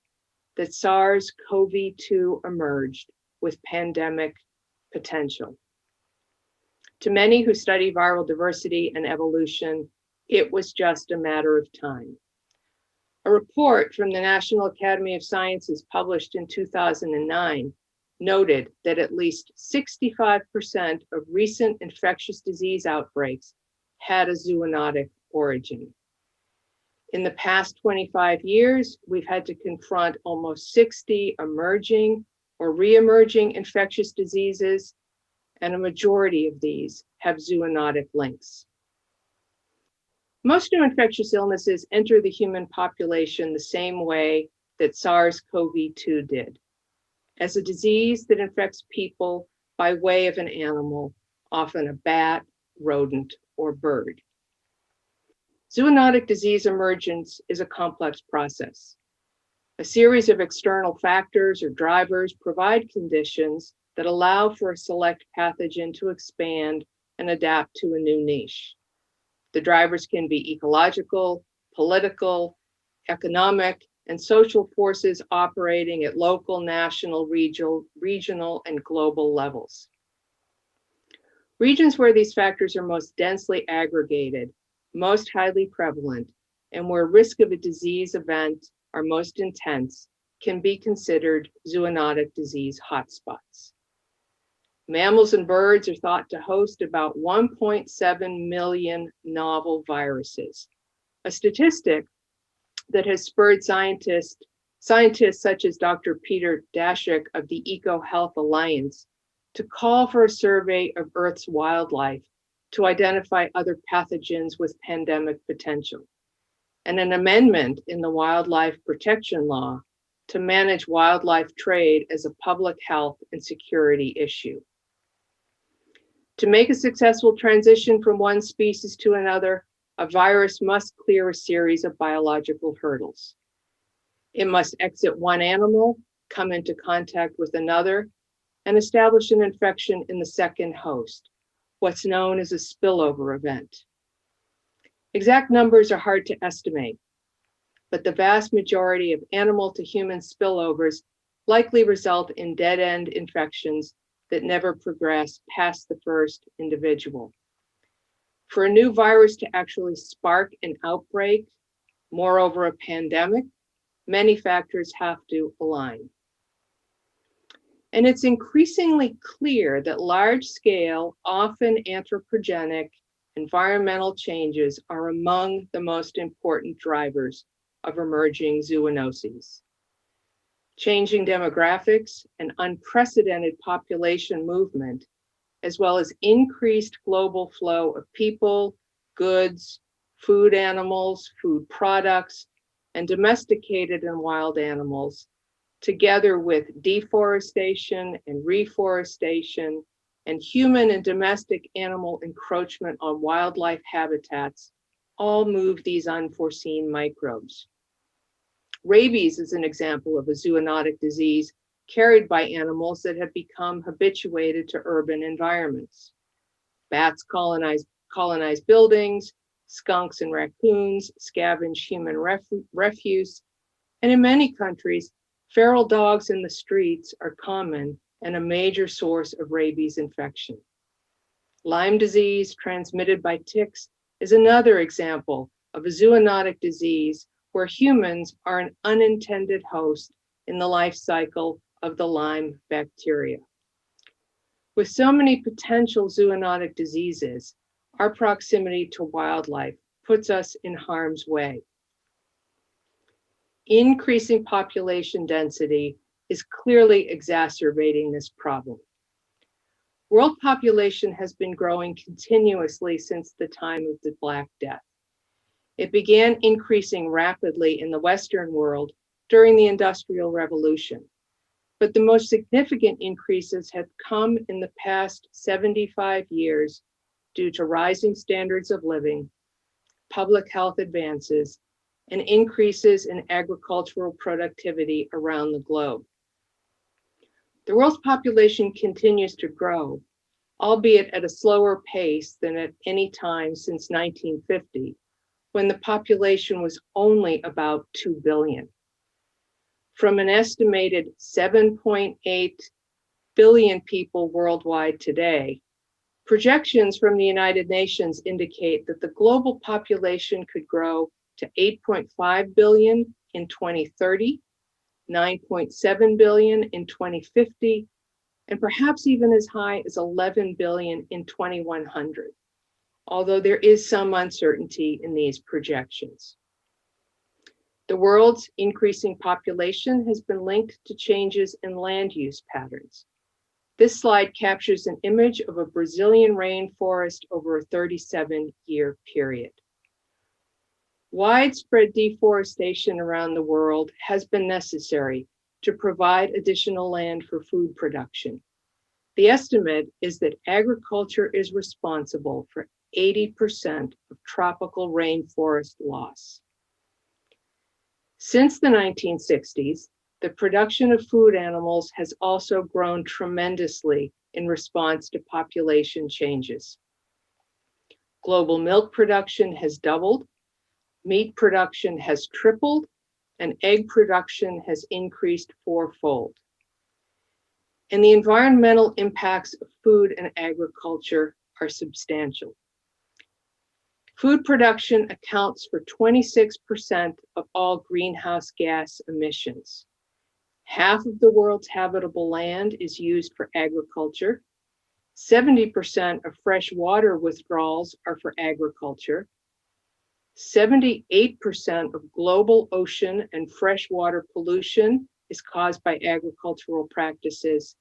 that SARS-CoV-2 emerged with pandemic potential. To many who study viral diversity and evolution, it was just a matter of time. A report from the National Academy of Sciences published in 2009 noted that at least 65% of recent infectious disease outbreaks had a zoonotic origin. In the past 25 years, we've had to confront almost 60 emerging or re-emerging infectious diseases, and a majority of these have zoonotic links. Most new infectious illnesses enter the human population the same way that SARS-CoV-2 did, as a disease that infects people by way of an animal, often a bat, rodent, or bird. Zoonotic disease emergence is a complex process. A series of external factors or drivers provide conditions that allow for a select pathogen to expand and adapt to a new niche. The drivers can be ecological, political, economic, and social forces operating at local, national, regional, and global levels. Regions where these factors are most densely aggregated, most highly prevalent, and where risk of a disease event are most intense can be considered zoonotic disease hotspots. Mammals and birds are thought to host about 1.7 million novel viruses, a statistic that has spurred scientists such as Dr. Peter Daszak of the EcoHealth Alliance to call for a survey of Earth's wildlife to identify other pathogens with pandemic potential, and an amendment in the wildlife protection law to manage wildlife trade as a public health and security issue. To make a successful transition from one species to another, a virus must clear a series of biological hurdles. It must exit one animal, come into contact with another, and establish an infection in the second host, what's known as a spillover event. Exact numbers are hard to estimate, but the vast majority of animal to human spillovers likely result in dead-end infections that never progress past the first individual. For a new virus to actually spark an outbreak, moreover a pandemic, many factors have to align. And it's increasingly clear that large-scale, often anthropogenic, environmental changes are among the most important drivers of emerging zoonoses. Changing demographics and unprecedented population movement, as well as increased global flow of people, goods, food animals, food products, and domesticated and wild animals, together with deforestation and reforestation and human and domestic animal encroachment on wildlife habitats, all move these unforeseen microbes. Rabies is an example of a zoonotic disease carried by animals that have become habituated to urban environments. Bats colonize buildings, skunks and raccoons scavenge human refuse, and in many countries, feral dogs in the streets are common and a major source of rabies infection. Lyme disease transmitted by ticks is another example of a zoonotic disease where humans are an unintended host in the life cycle of the Lyme bacteria. With so many potential zoonotic diseases, our proximity to wildlife puts us in harm's way. Increasing population density is clearly exacerbating this problem. World population has been growing continuously since the time of the Black Death. It began increasing rapidly in the Western world during the Industrial Revolution, but the most significant increases have come in the past 75 years due to rising standards of living, public health advances, and increases in agricultural productivity around the globe. The world's population continues to grow, albeit at a slower pace than at any time since 1950, when the population was only about 2 billion. From an estimated 7.8 billion people worldwide today, projections from the United Nations indicate that the global population could grow to 8.5 billion in 2030, 9.7 billion in 2050, and perhaps even as high as 11 billion in 2100, although there is some uncertainty in these projections. The world's increasing population has been linked to changes in land use patterns. This slide captures an image of a Brazilian rainforest over a 37-year period. Widespread deforestation around the world has been necessary to provide additional land for food production. The estimate is that agriculture is responsible for 80% of tropical rainforest loss. Since the 1960s, the production of food animals has also grown tremendously in response to population changes. Global milk production has doubled, meat production has tripled, and egg production has increased fourfold. And the environmental impacts of food and agriculture are substantial. Food production accounts for 26% of all greenhouse gas emissions. Half of the world's habitable land is used for agriculture. 70% of fresh water withdrawals are for agriculture. 78% of global ocean and freshwater pollution is caused by agricultural practices.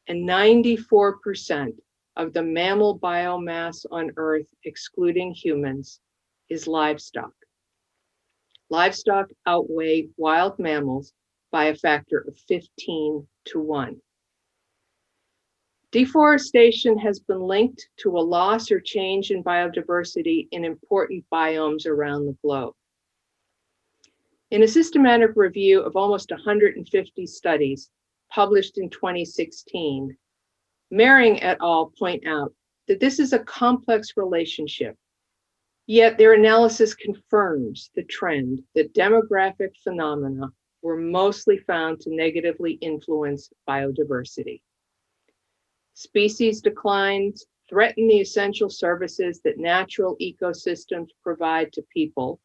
And 94% of the mammal biomass on Earth, excluding humans, is livestock. Livestock outweigh wild mammals by a factor of 15 to 1. Deforestation has been linked to a loss or change in biodiversity in important biomes around the globe. In a systematic review of almost 150 studies published in 2016, Mehring et al. Point out that this is a complex relationship Yet their analysis confirms the trend that demographic phenomena were mostly found to negatively influence biodiversity. Species declines threaten the essential services that natural ecosystems provide to people,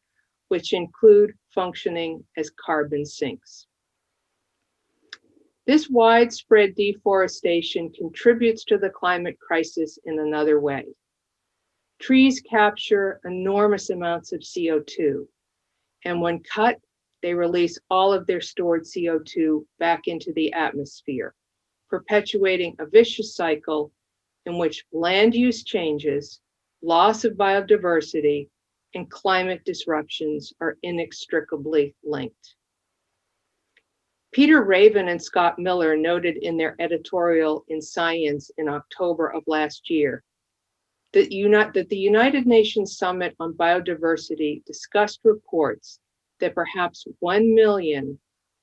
which include functioning as carbon sinks. This widespread deforestation contributes to the climate crisis in another way. Trees capture enormous amounts of CO2, and when cut, they release all of their stored CO2 back into the atmosphere, perpetuating a vicious cycle in which land use changes, loss of biodiversity, and climate disruptions are inextricably linked. Peter Raven and Scott Miller noted in their editorial in Science in October of last year that the United Nations Summit on Biodiversity discussed reports that perhaps 1 million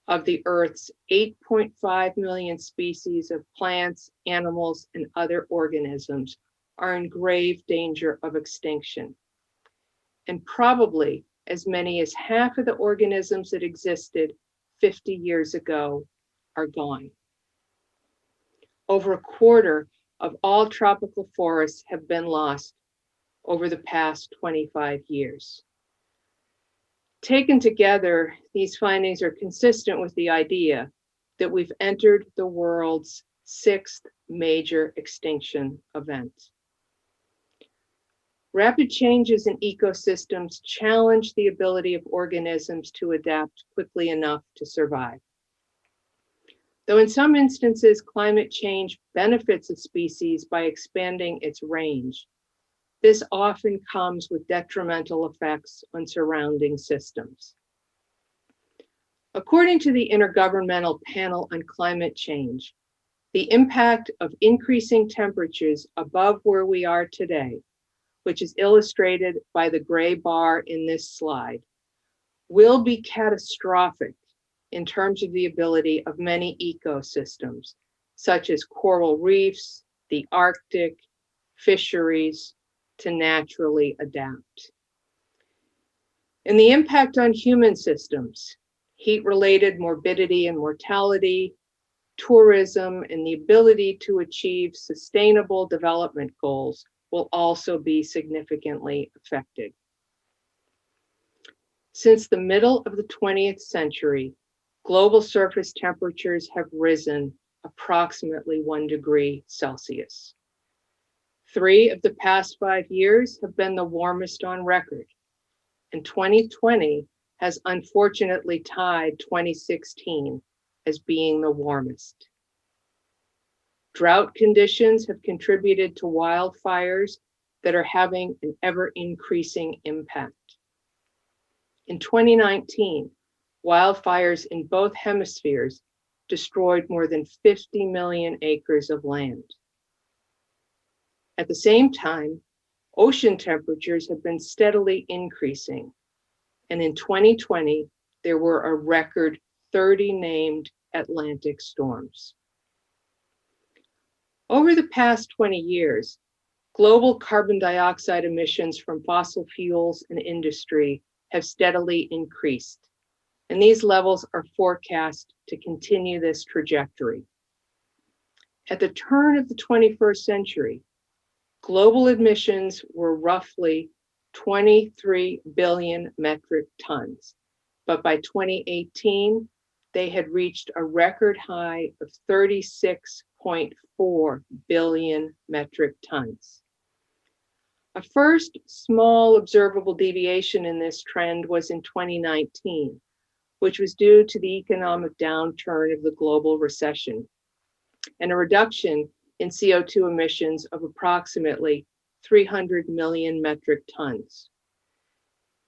of the Earth's 8.5 million species of plants, animals, and other organisms are in grave danger of extinction. And probably as many as half of the organisms that existed 50 years ago are gone. Over a quarter of all tropical forests have been lost over the past 25 years. Taken together, these findings are consistent with the idea that we've entered the world's 6th major extinction event. Rapid changes in ecosystems challenge the ability of organisms to adapt quickly enough to survive. Though in some instances, climate change benefits a species by expanding its range, this often comes with detrimental effects on surrounding systems. According to the Intergovernmental Panel on Climate Change, the impact of increasing temperatures above where we are today, which is illustrated by the gray bar in this slide, will be catastrophic in terms of the ability of many ecosystems, such as coral reefs, the Arctic, fisheries, to naturally adapt. And the impact on human systems, heat-related morbidity and mortality, tourism, and the ability to achieve sustainable development goals will also be significantly affected. Since the middle of the 20th century, global surface temperatures have risen approximately 1 degree Celsius. 3 of the past 5 years have been the warmest on record, and 2020 has unfortunately tied 2016 as being the warmest. Drought conditions have contributed to wildfires that are having an ever-increasing impact. In 2019, wildfires in both hemispheres destroyed more than 50 million acres of land. At the same time, ocean temperatures have been steadily increasing, and in 2020, there were a record 30 named Atlantic storms. Over the past 20 years, global carbon dioxide emissions from fossil fuels and industry have steadily increased, and these levels are forecast to continue this trajectory. At the turn of the 21st century, global emissions were roughly 23 billion metric tons, but by 2018, they had reached a record high of 36.4 billion metric tons. A first small observable deviation in this trend was in 2019, which was due to the economic downturn of the global recession, and a reduction in CO2 emissions of approximately 300 million metric tons.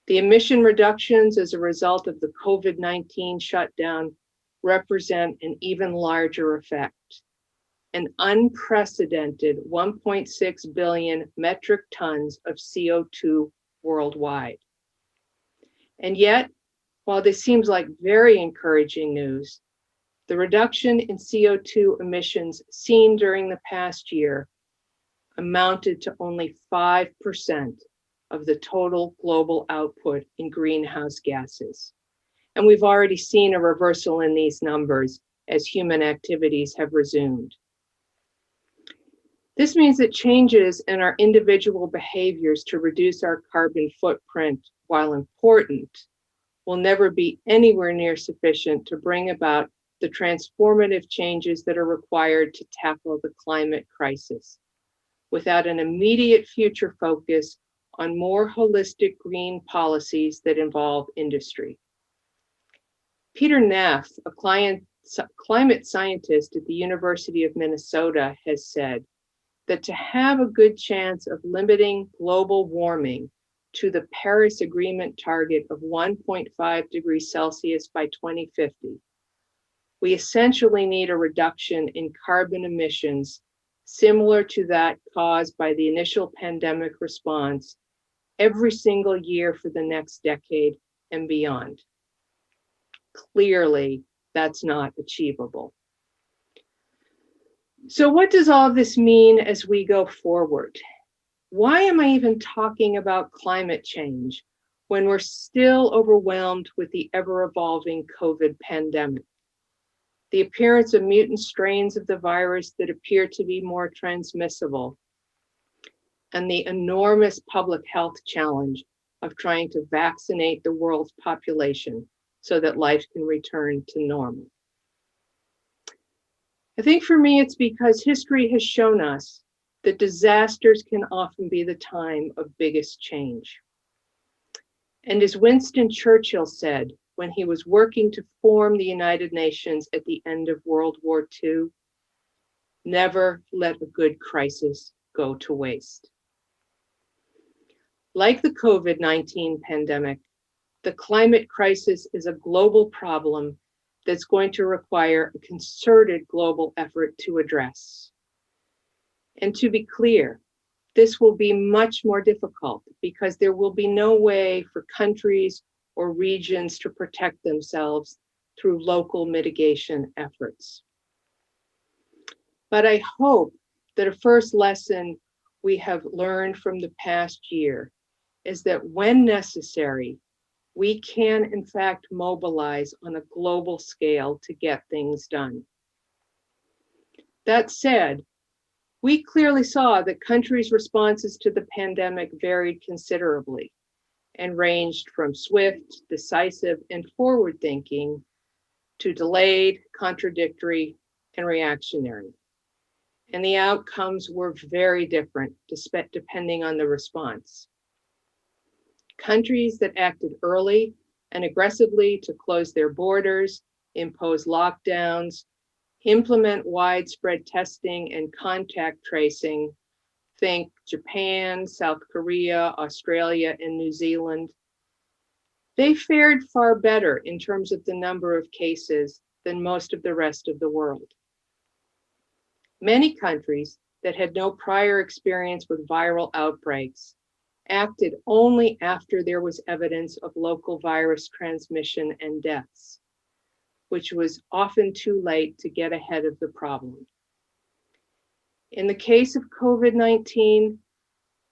The emission reductions as a result of the COVID-19 shutdown represent an even larger effect, an unprecedented 1.6 billion metric tons of CO2 worldwide. And yet, while this seems like very encouraging news, the reduction in CO2 emissions seen during the past year amounted to only 5% of the total global output in greenhouse gases. And we've already seen a reversal in these numbers as human activities have resumed. This means that changes in our individual behaviors to reduce our carbon footprint, while important, will never be anywhere near sufficient to bring about the transformative changes that are required to tackle the climate crisis, without an immediate future focus on more holistic green policies that involve industry. Peter Neff, a climate scientist at the University of Minnesota, has said that to have a good chance of limiting global warming to the Paris Agreement target of 1.5 degrees Celsius by 2050, we essentially need a reduction in carbon emissions similar to that caused by the initial pandemic response every single year for the next decade and beyond. Clearly, that's not achievable. So what does all of this mean as we go forward? Why am I even talking about climate change when we're still overwhelmed with the ever-evolving COVID pandemic? The appearance of mutant strains of the virus that appear to be more transmissible, and the enormous public health challenge of trying to vaccinate the world's population so that life can return to normal. I think for me, it's because history has shown us that disasters can often be the time of biggest change. And as Winston Churchill said when he was working to form the United Nations at the end of World War II, never let a good crisis go to waste. Like the COVID-19 pandemic, the climate crisis is a global problem that's going to require a concerted global effort to address. And to be clear, this will be much more difficult because there will be no way for countries or regions to protect themselves through local mitigation efforts. But I hope that a first lesson we have learned from the past year is that when necessary, we can in fact mobilize on a global scale to get things done. That said, we clearly saw that countries' responses to the pandemic varied considerably and ranged from swift, decisive, and forward-thinking to delayed, contradictory, and reactionary. And the outcomes were very different depending on the response. Countries that acted early and aggressively to close their borders, impose lockdowns, implement widespread testing and contact tracing, think Japan, South Korea, Australia, and New Zealand, they fared far better in terms of the number of cases than most of the rest of the world. Many countries that had no prior experience with viral outbreaks acted only after there was evidence of local virus transmission and deaths, which was often too late to get ahead of the problem. In the case of COVID-19,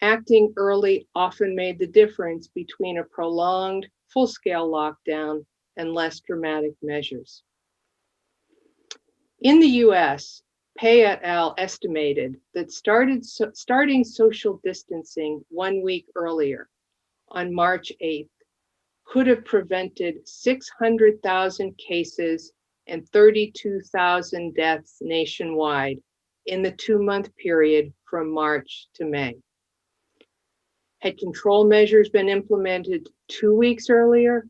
acting early often made the difference between a prolonged full-scale lockdown and less dramatic measures. In the US, Pei et al. Estimated that starting social distancing 1 week earlier, on March 8th, could have prevented 600,000 cases and 32,000 deaths nationwide in the 2-month period from March to May. Had control measures been implemented 2 weeks earlier,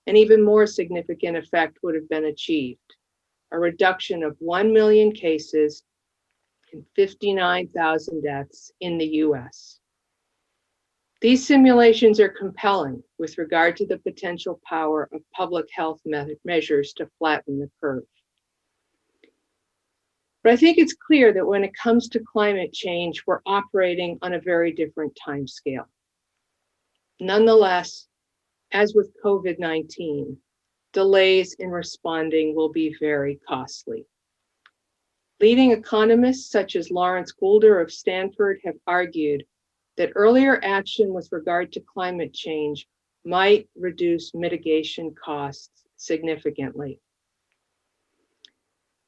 an even more significant effect would have been achieved. A reduction of 1 million cases and 59,000 deaths in the US. These simulations are compelling with regard to the potential power of public health measures to flatten the curve. But I think it's clear that when it comes to climate change, we're operating on a very different timescale. Nonetheless, as with COVID-19, delays in responding will be very costly. Leading economists such as Lawrence Goulder of Stanford have argued that earlier action with regard to climate change might reduce mitigation costs significantly.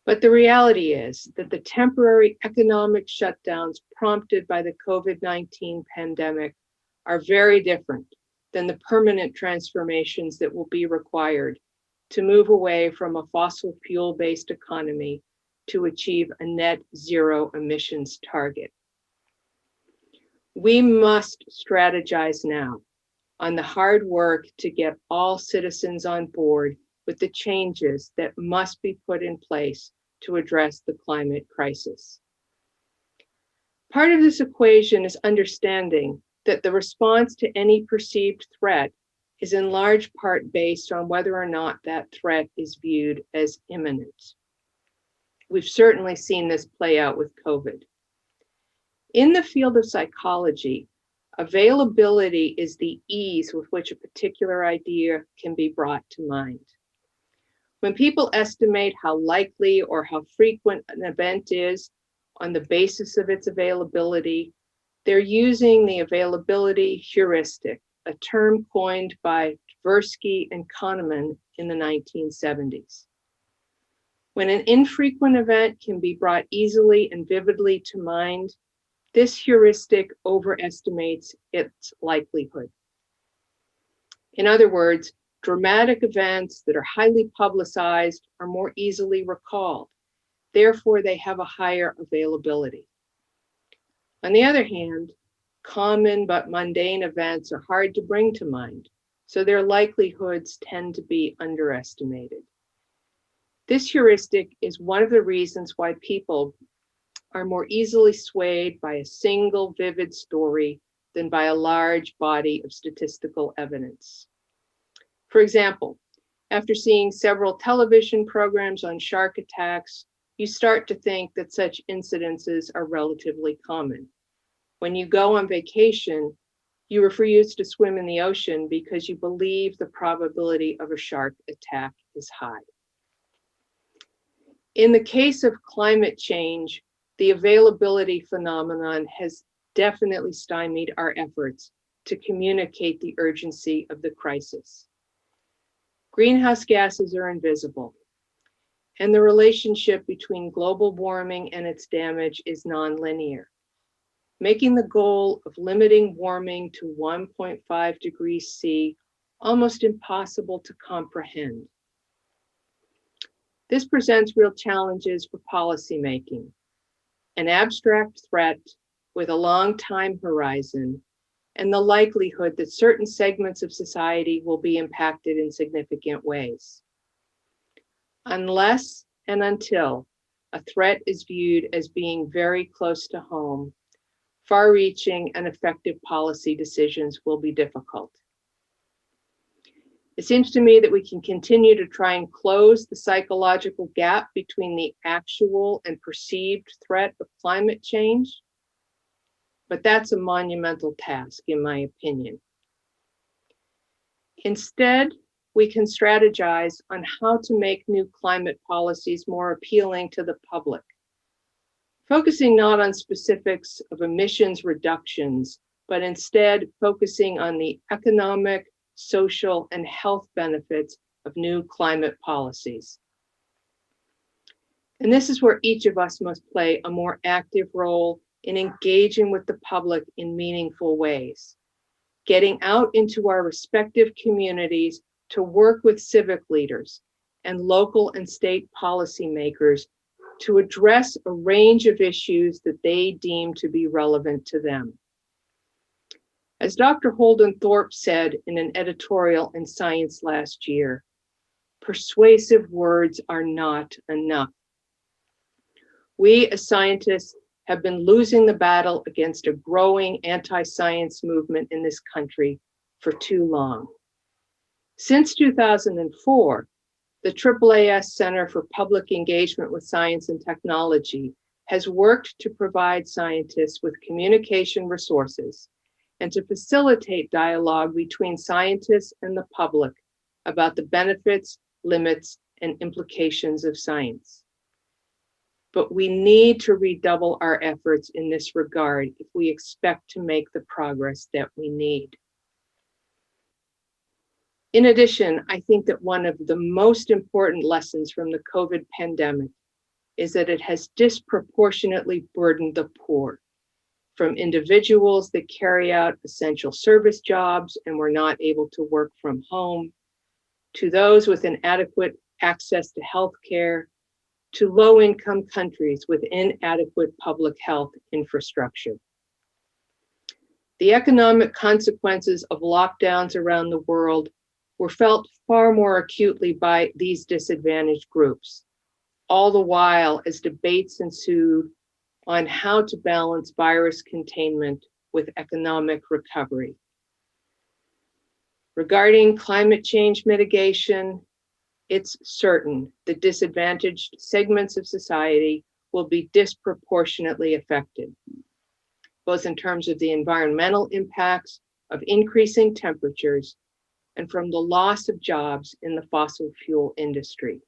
But the reality is that the temporary economic shutdowns prompted by the COVID-19 pandemic are very different than the permanent transformations that will be required to move away from a fossil fuel-based economy to achieve a net zero emissions target. We must strategize now on the hard work to get all citizens on board with the changes that must be put in place to address the climate crisis. Part of this equation is understanding that the response to any perceived threat is in large part based on whether or not that threat is viewed as imminent. We've certainly seen this play out with COVID. In the field of psychology, availability is the ease with which a particular idea can be brought to mind. When people estimate how likely or how frequent an event is on the basis of its availability, they're using the availability heuristic, a term coined by Tversky and Kahneman in the 1970s. When an infrequent event can be brought easily and vividly to mind, this heuristic overestimates its likelihood. In other words, dramatic events that are highly publicized are more easily recalled. Therefore, they have a higher availability. On the other hand, common but mundane events are hard to bring to mind, so their likelihoods tend to be underestimated. This heuristic is one of the reasons why people are more easily swayed by a single vivid story than by a large body of statistical evidence. For example, after seeing several television programs on shark attacks, you start to think that such incidences are relatively common. When you go on vacation, you refuse to swim in the ocean because you believe the probability of a shark attack is high. In the case of climate change, the availability phenomenon has definitely stymied our efforts to communicate the urgency of the crisis. Greenhouse gases are invisible, and the relationship between global warming and its damage is nonlinear, making the goal of limiting warming to 1.5 degrees C almost impossible to comprehend. This presents real challenges for policymaking. An abstract threat with a long time horizon, and the likelihood that certain segments of society will be impacted in significant ways. Unless and until a threat is viewed as being very close to home, far-reaching and effective policy decisions will be difficult. It seems to me that we can continue to try and close the psychological gap between the actual and perceived threat of climate change, but that's a monumental task, in my opinion. Instead, we can strategize on how to make new climate policies more appealing to the public, focusing not on specifics of emissions reductions, but instead focusing on the economic, social, and health benefits of new climate policies. And this is where each of us must play a more active role in engaging with the public in meaningful ways, getting out into our respective communities to work with civic leaders and local and state policymakers to address a range of issues that they deem to be relevant to them. As Dr. Holden Thorpe said in an editorial in Science last year, persuasive words are not enough. We as scientists have been losing the battle against a growing anti-science movement in this country for too long. Since 2004, the AAAS Center for Public Engagement with Science and Technology has worked to provide scientists with communication resources and to facilitate dialogue between scientists and the public about the benefits, limits, and implications of science. but we need to redouble our efforts in this regard if we expect to make the progress that we need. In addition, I think that one of the most important lessons from the COVID pandemic is that it has disproportionately burdened the poor, from individuals that carry out essential service jobs and were not able to work from home, to those with inadequate access to health care, to low-income countries with inadequate public health infrastructure. The economic consequences of lockdowns around the world were felt far more acutely by these disadvantaged groups, all the while as debates ensued on how to balance virus containment with economic recovery. Regarding climate change mitigation, it's certain that disadvantaged segments of society will be disproportionately affected, both in terms of the environmental impacts of increasing temperatures and from the loss of jobs in the fossil fuel industry.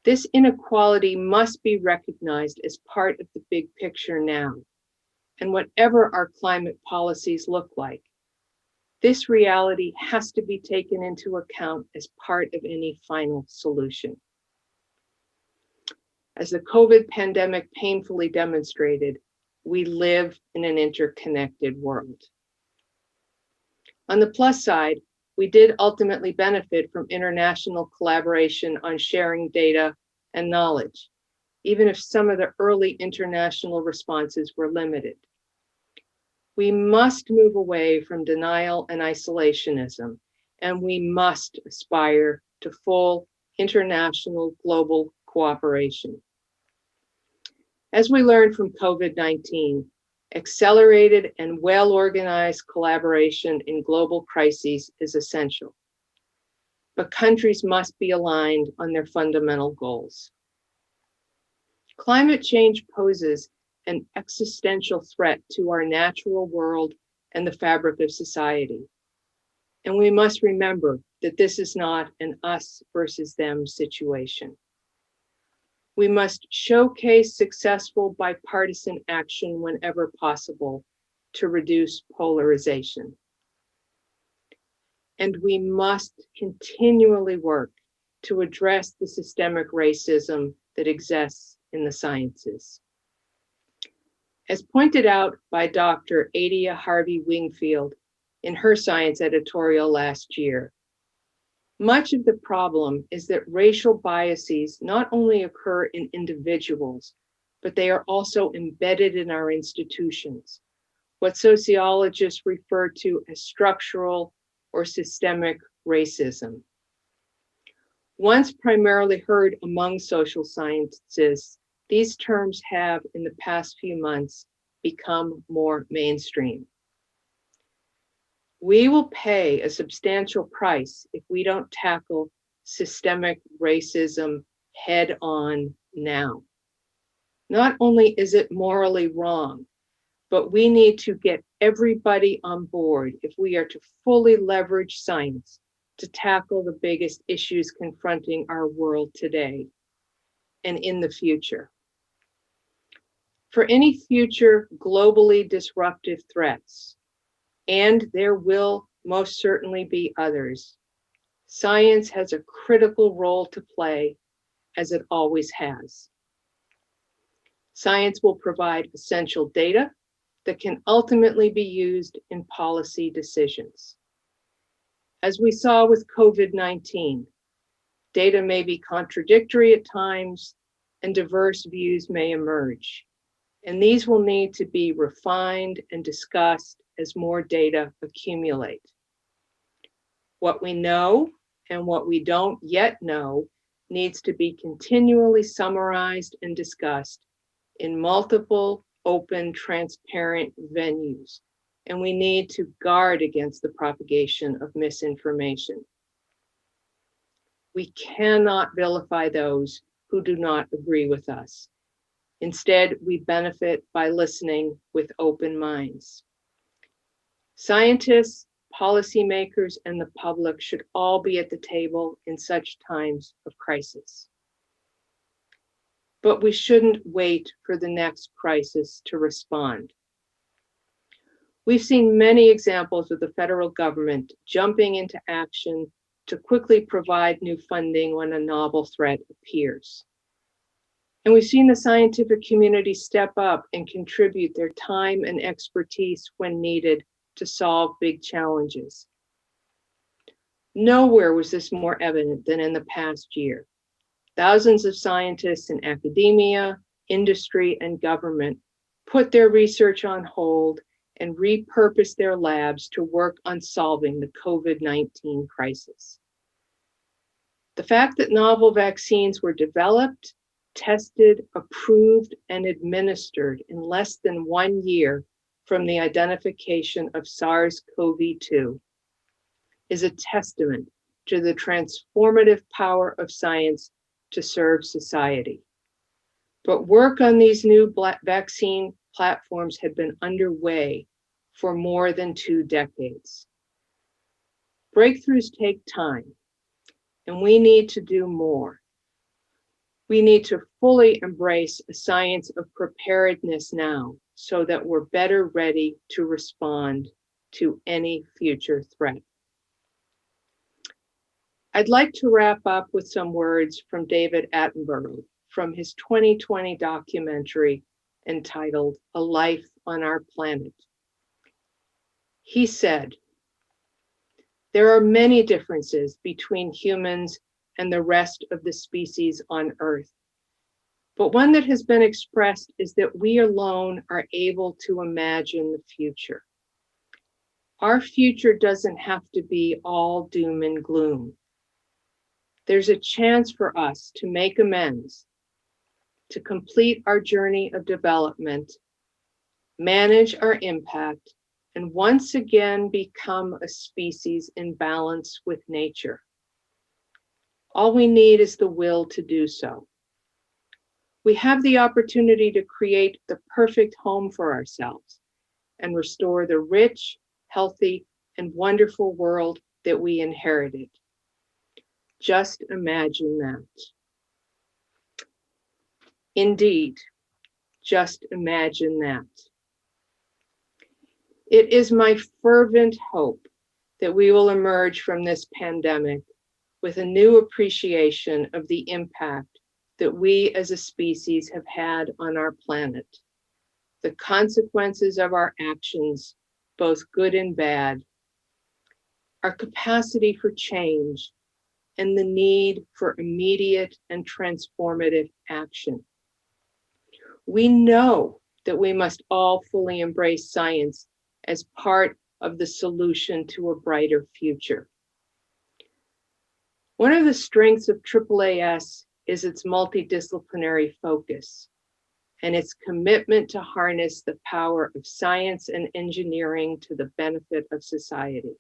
This inequality must be recognized as part of the big picture now. And whatever our climate policies look like, this reality has to be taken into account as part of any final solution. As the COVID pandemic painfully demonstrated, we live in an interconnected world. On the plus side, we did ultimately benefit from international collaboration on sharing data and knowledge, even if some of the early international responses were limited. We must move away from denial and isolationism, and we must aspire to full international global cooperation. As we learned from COVID-19, accelerated and well-organized collaboration in global crises is essential. But countries must be aligned on their fundamental goals. Climate change poses an existential threat to our natural world and the fabric of society. And we must remember that this is not an us versus them situation. We must showcase successful bipartisan action whenever possible to reduce polarization. And we must continually work to address the systemic racism that exists in the sciences. As pointed out by Dr. Adia Harvey Wingfield in her science editorial last year, much of the problem is that racial biases not only occur in individuals, but they are also embedded in our institutions, what sociologists refer to as structural or systemic racism. Once primarily heard among social scientists, these terms have, in the past few months, become more mainstream. We will pay a substantial price if we don't tackle systemic racism head on now. Not only is it morally wrong, but we need to get everybody on board if we are to fully leverage science to tackle the biggest issues confronting our world today and in the future. For any future globally disruptive threats, and there will most certainly be others, science has a critical role to play, as it always has. Science will provide essential data that can ultimately be used in policy decisions. As we saw with COVID-19, data may be contradictory at times and diverse views may emerge. And these will need to be refined and discussed as more data accumulate. What we know and what we don't yet know needs to be continually summarized and discussed in multiple, open, transparent venues. And we need to guard against the propagation of misinformation. We cannot vilify those who do not agree with us. Instead, we benefit by listening with open minds. Scientists, policymakers, and the public should all be at the table in such times of crisis. but we shouldn't wait for the next crisis to respond. We've seen many examples of the federal government jumping into action to quickly provide new funding when a novel threat appears. And we've seen the scientific community step up and contribute their time and expertise when needed to solve big challenges. Nowhere was this more evident than in the past year. Thousands of scientists in academia, industry, and government put their research on hold and repurposed their labs to work on solving the COVID-19 crisis. The fact that novel vaccines were developed, tested, approved, and administered in less than 1 year from the identification of SARS-CoV-2 is a testament to the transformative power of science to serve society. But work on these new vaccine platforms had been underway for more than 2 decades. Breakthroughs take time, and we need to do more. We need to fully embrace a science of preparedness now so that we're better ready to respond to any future threat. I'd like to wrap up with some words from David Attenborough from his 2020 documentary entitled A Life on Our Planet. He said, "There are many differences between humans and the rest of the species on Earth. But one that has been expressed is that we alone are able to imagine the future. Our future doesn't have to be all doom and gloom. There's a chance for us to make amends, to complete our journey of development, manage our impact, and once again become a species in balance with nature. All we need is the will to do so. We have the opportunity to create the perfect home for ourselves and restore the rich, healthy, and wonderful world that we inherited. Just imagine that." Indeed, just imagine that. It is my fervent hope that we will emerge from this pandemic with a new appreciation of the impact that we as a species have had on our planet, the consequences of our actions, both good and bad, our capacity for change, and the need for immediate and transformative action. We know that we must all fully embrace science as part of the solution to a brighter future. One of the strengths of AAAS is its multidisciplinary focus and its commitment to harness the power of science and engineering to the benefit of society.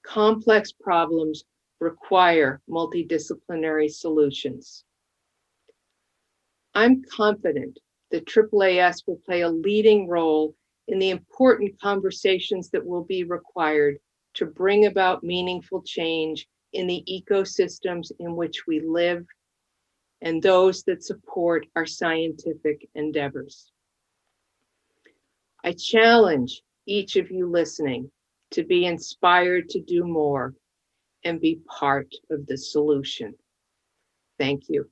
Complex problems require multidisciplinary solutions. I'm confident that AAAS will play a leading role in the important conversations that will be required to bring about meaningful change in the ecosystems in which we live and those that support our scientific endeavors. I challenge each of you listening to be inspired to do more and be part of the solution. Thank you.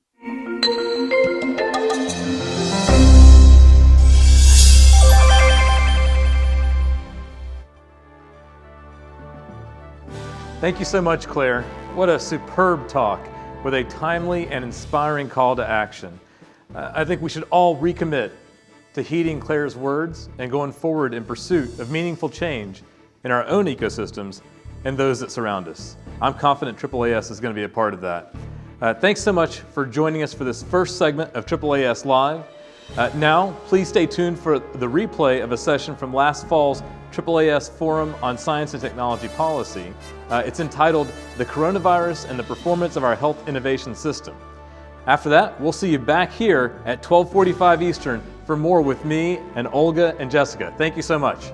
Thank you so much, Claire. What a superb talk with a timely and inspiring call to action. I think we should all recommit to heeding Claire's words and going forward in pursuit of meaningful change in our own ecosystems and those that surround us. I'm confident AAAS is going to be a part of that. Thanks so much for joining us for this first segment of AAAS Live. Now, please stay tuned for the replay of a session from last fall's AAAS Forum on Science and Technology Policy. It's entitled The Coronavirus and the Performance of Our Health Innovation System. After that, we'll see you back here at 12:45 Eastern for more with me and Olga and Jessica. Thank you so much.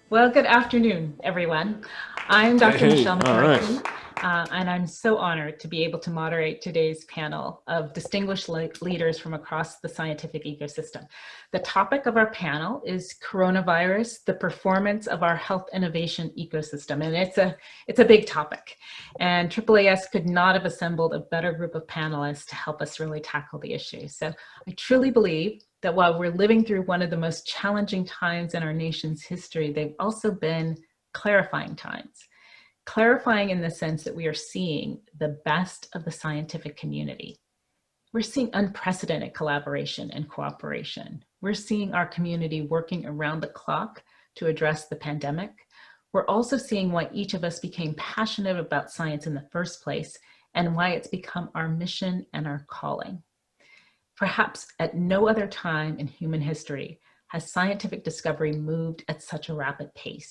Well, good afternoon, everyone. I'm Dr. Hey, Michelle all right. McCarthy, and I'm so honored to be able to moderate today's panel of distinguished leaders from across the scientific ecosystem. The topic of our panel is coronavirus, the performance of our health innovation ecosystem, and it's a big topic. And AAAS could not have assembled a better group of panelists to help us really tackle the issue. So I truly believe that while we're living through one of the most challenging times in our nation's history, they've also been clarifying times. Clarifying in the sense that we are seeing the best of the scientific community. We're seeing unprecedented collaboration and cooperation. We're seeing our community working around the clock to address the pandemic. We're also seeing why each of us became passionate about science in the first place and why it's become our mission and our calling. Perhaps at no other time in human history has scientific discovery moved at such a rapid pace.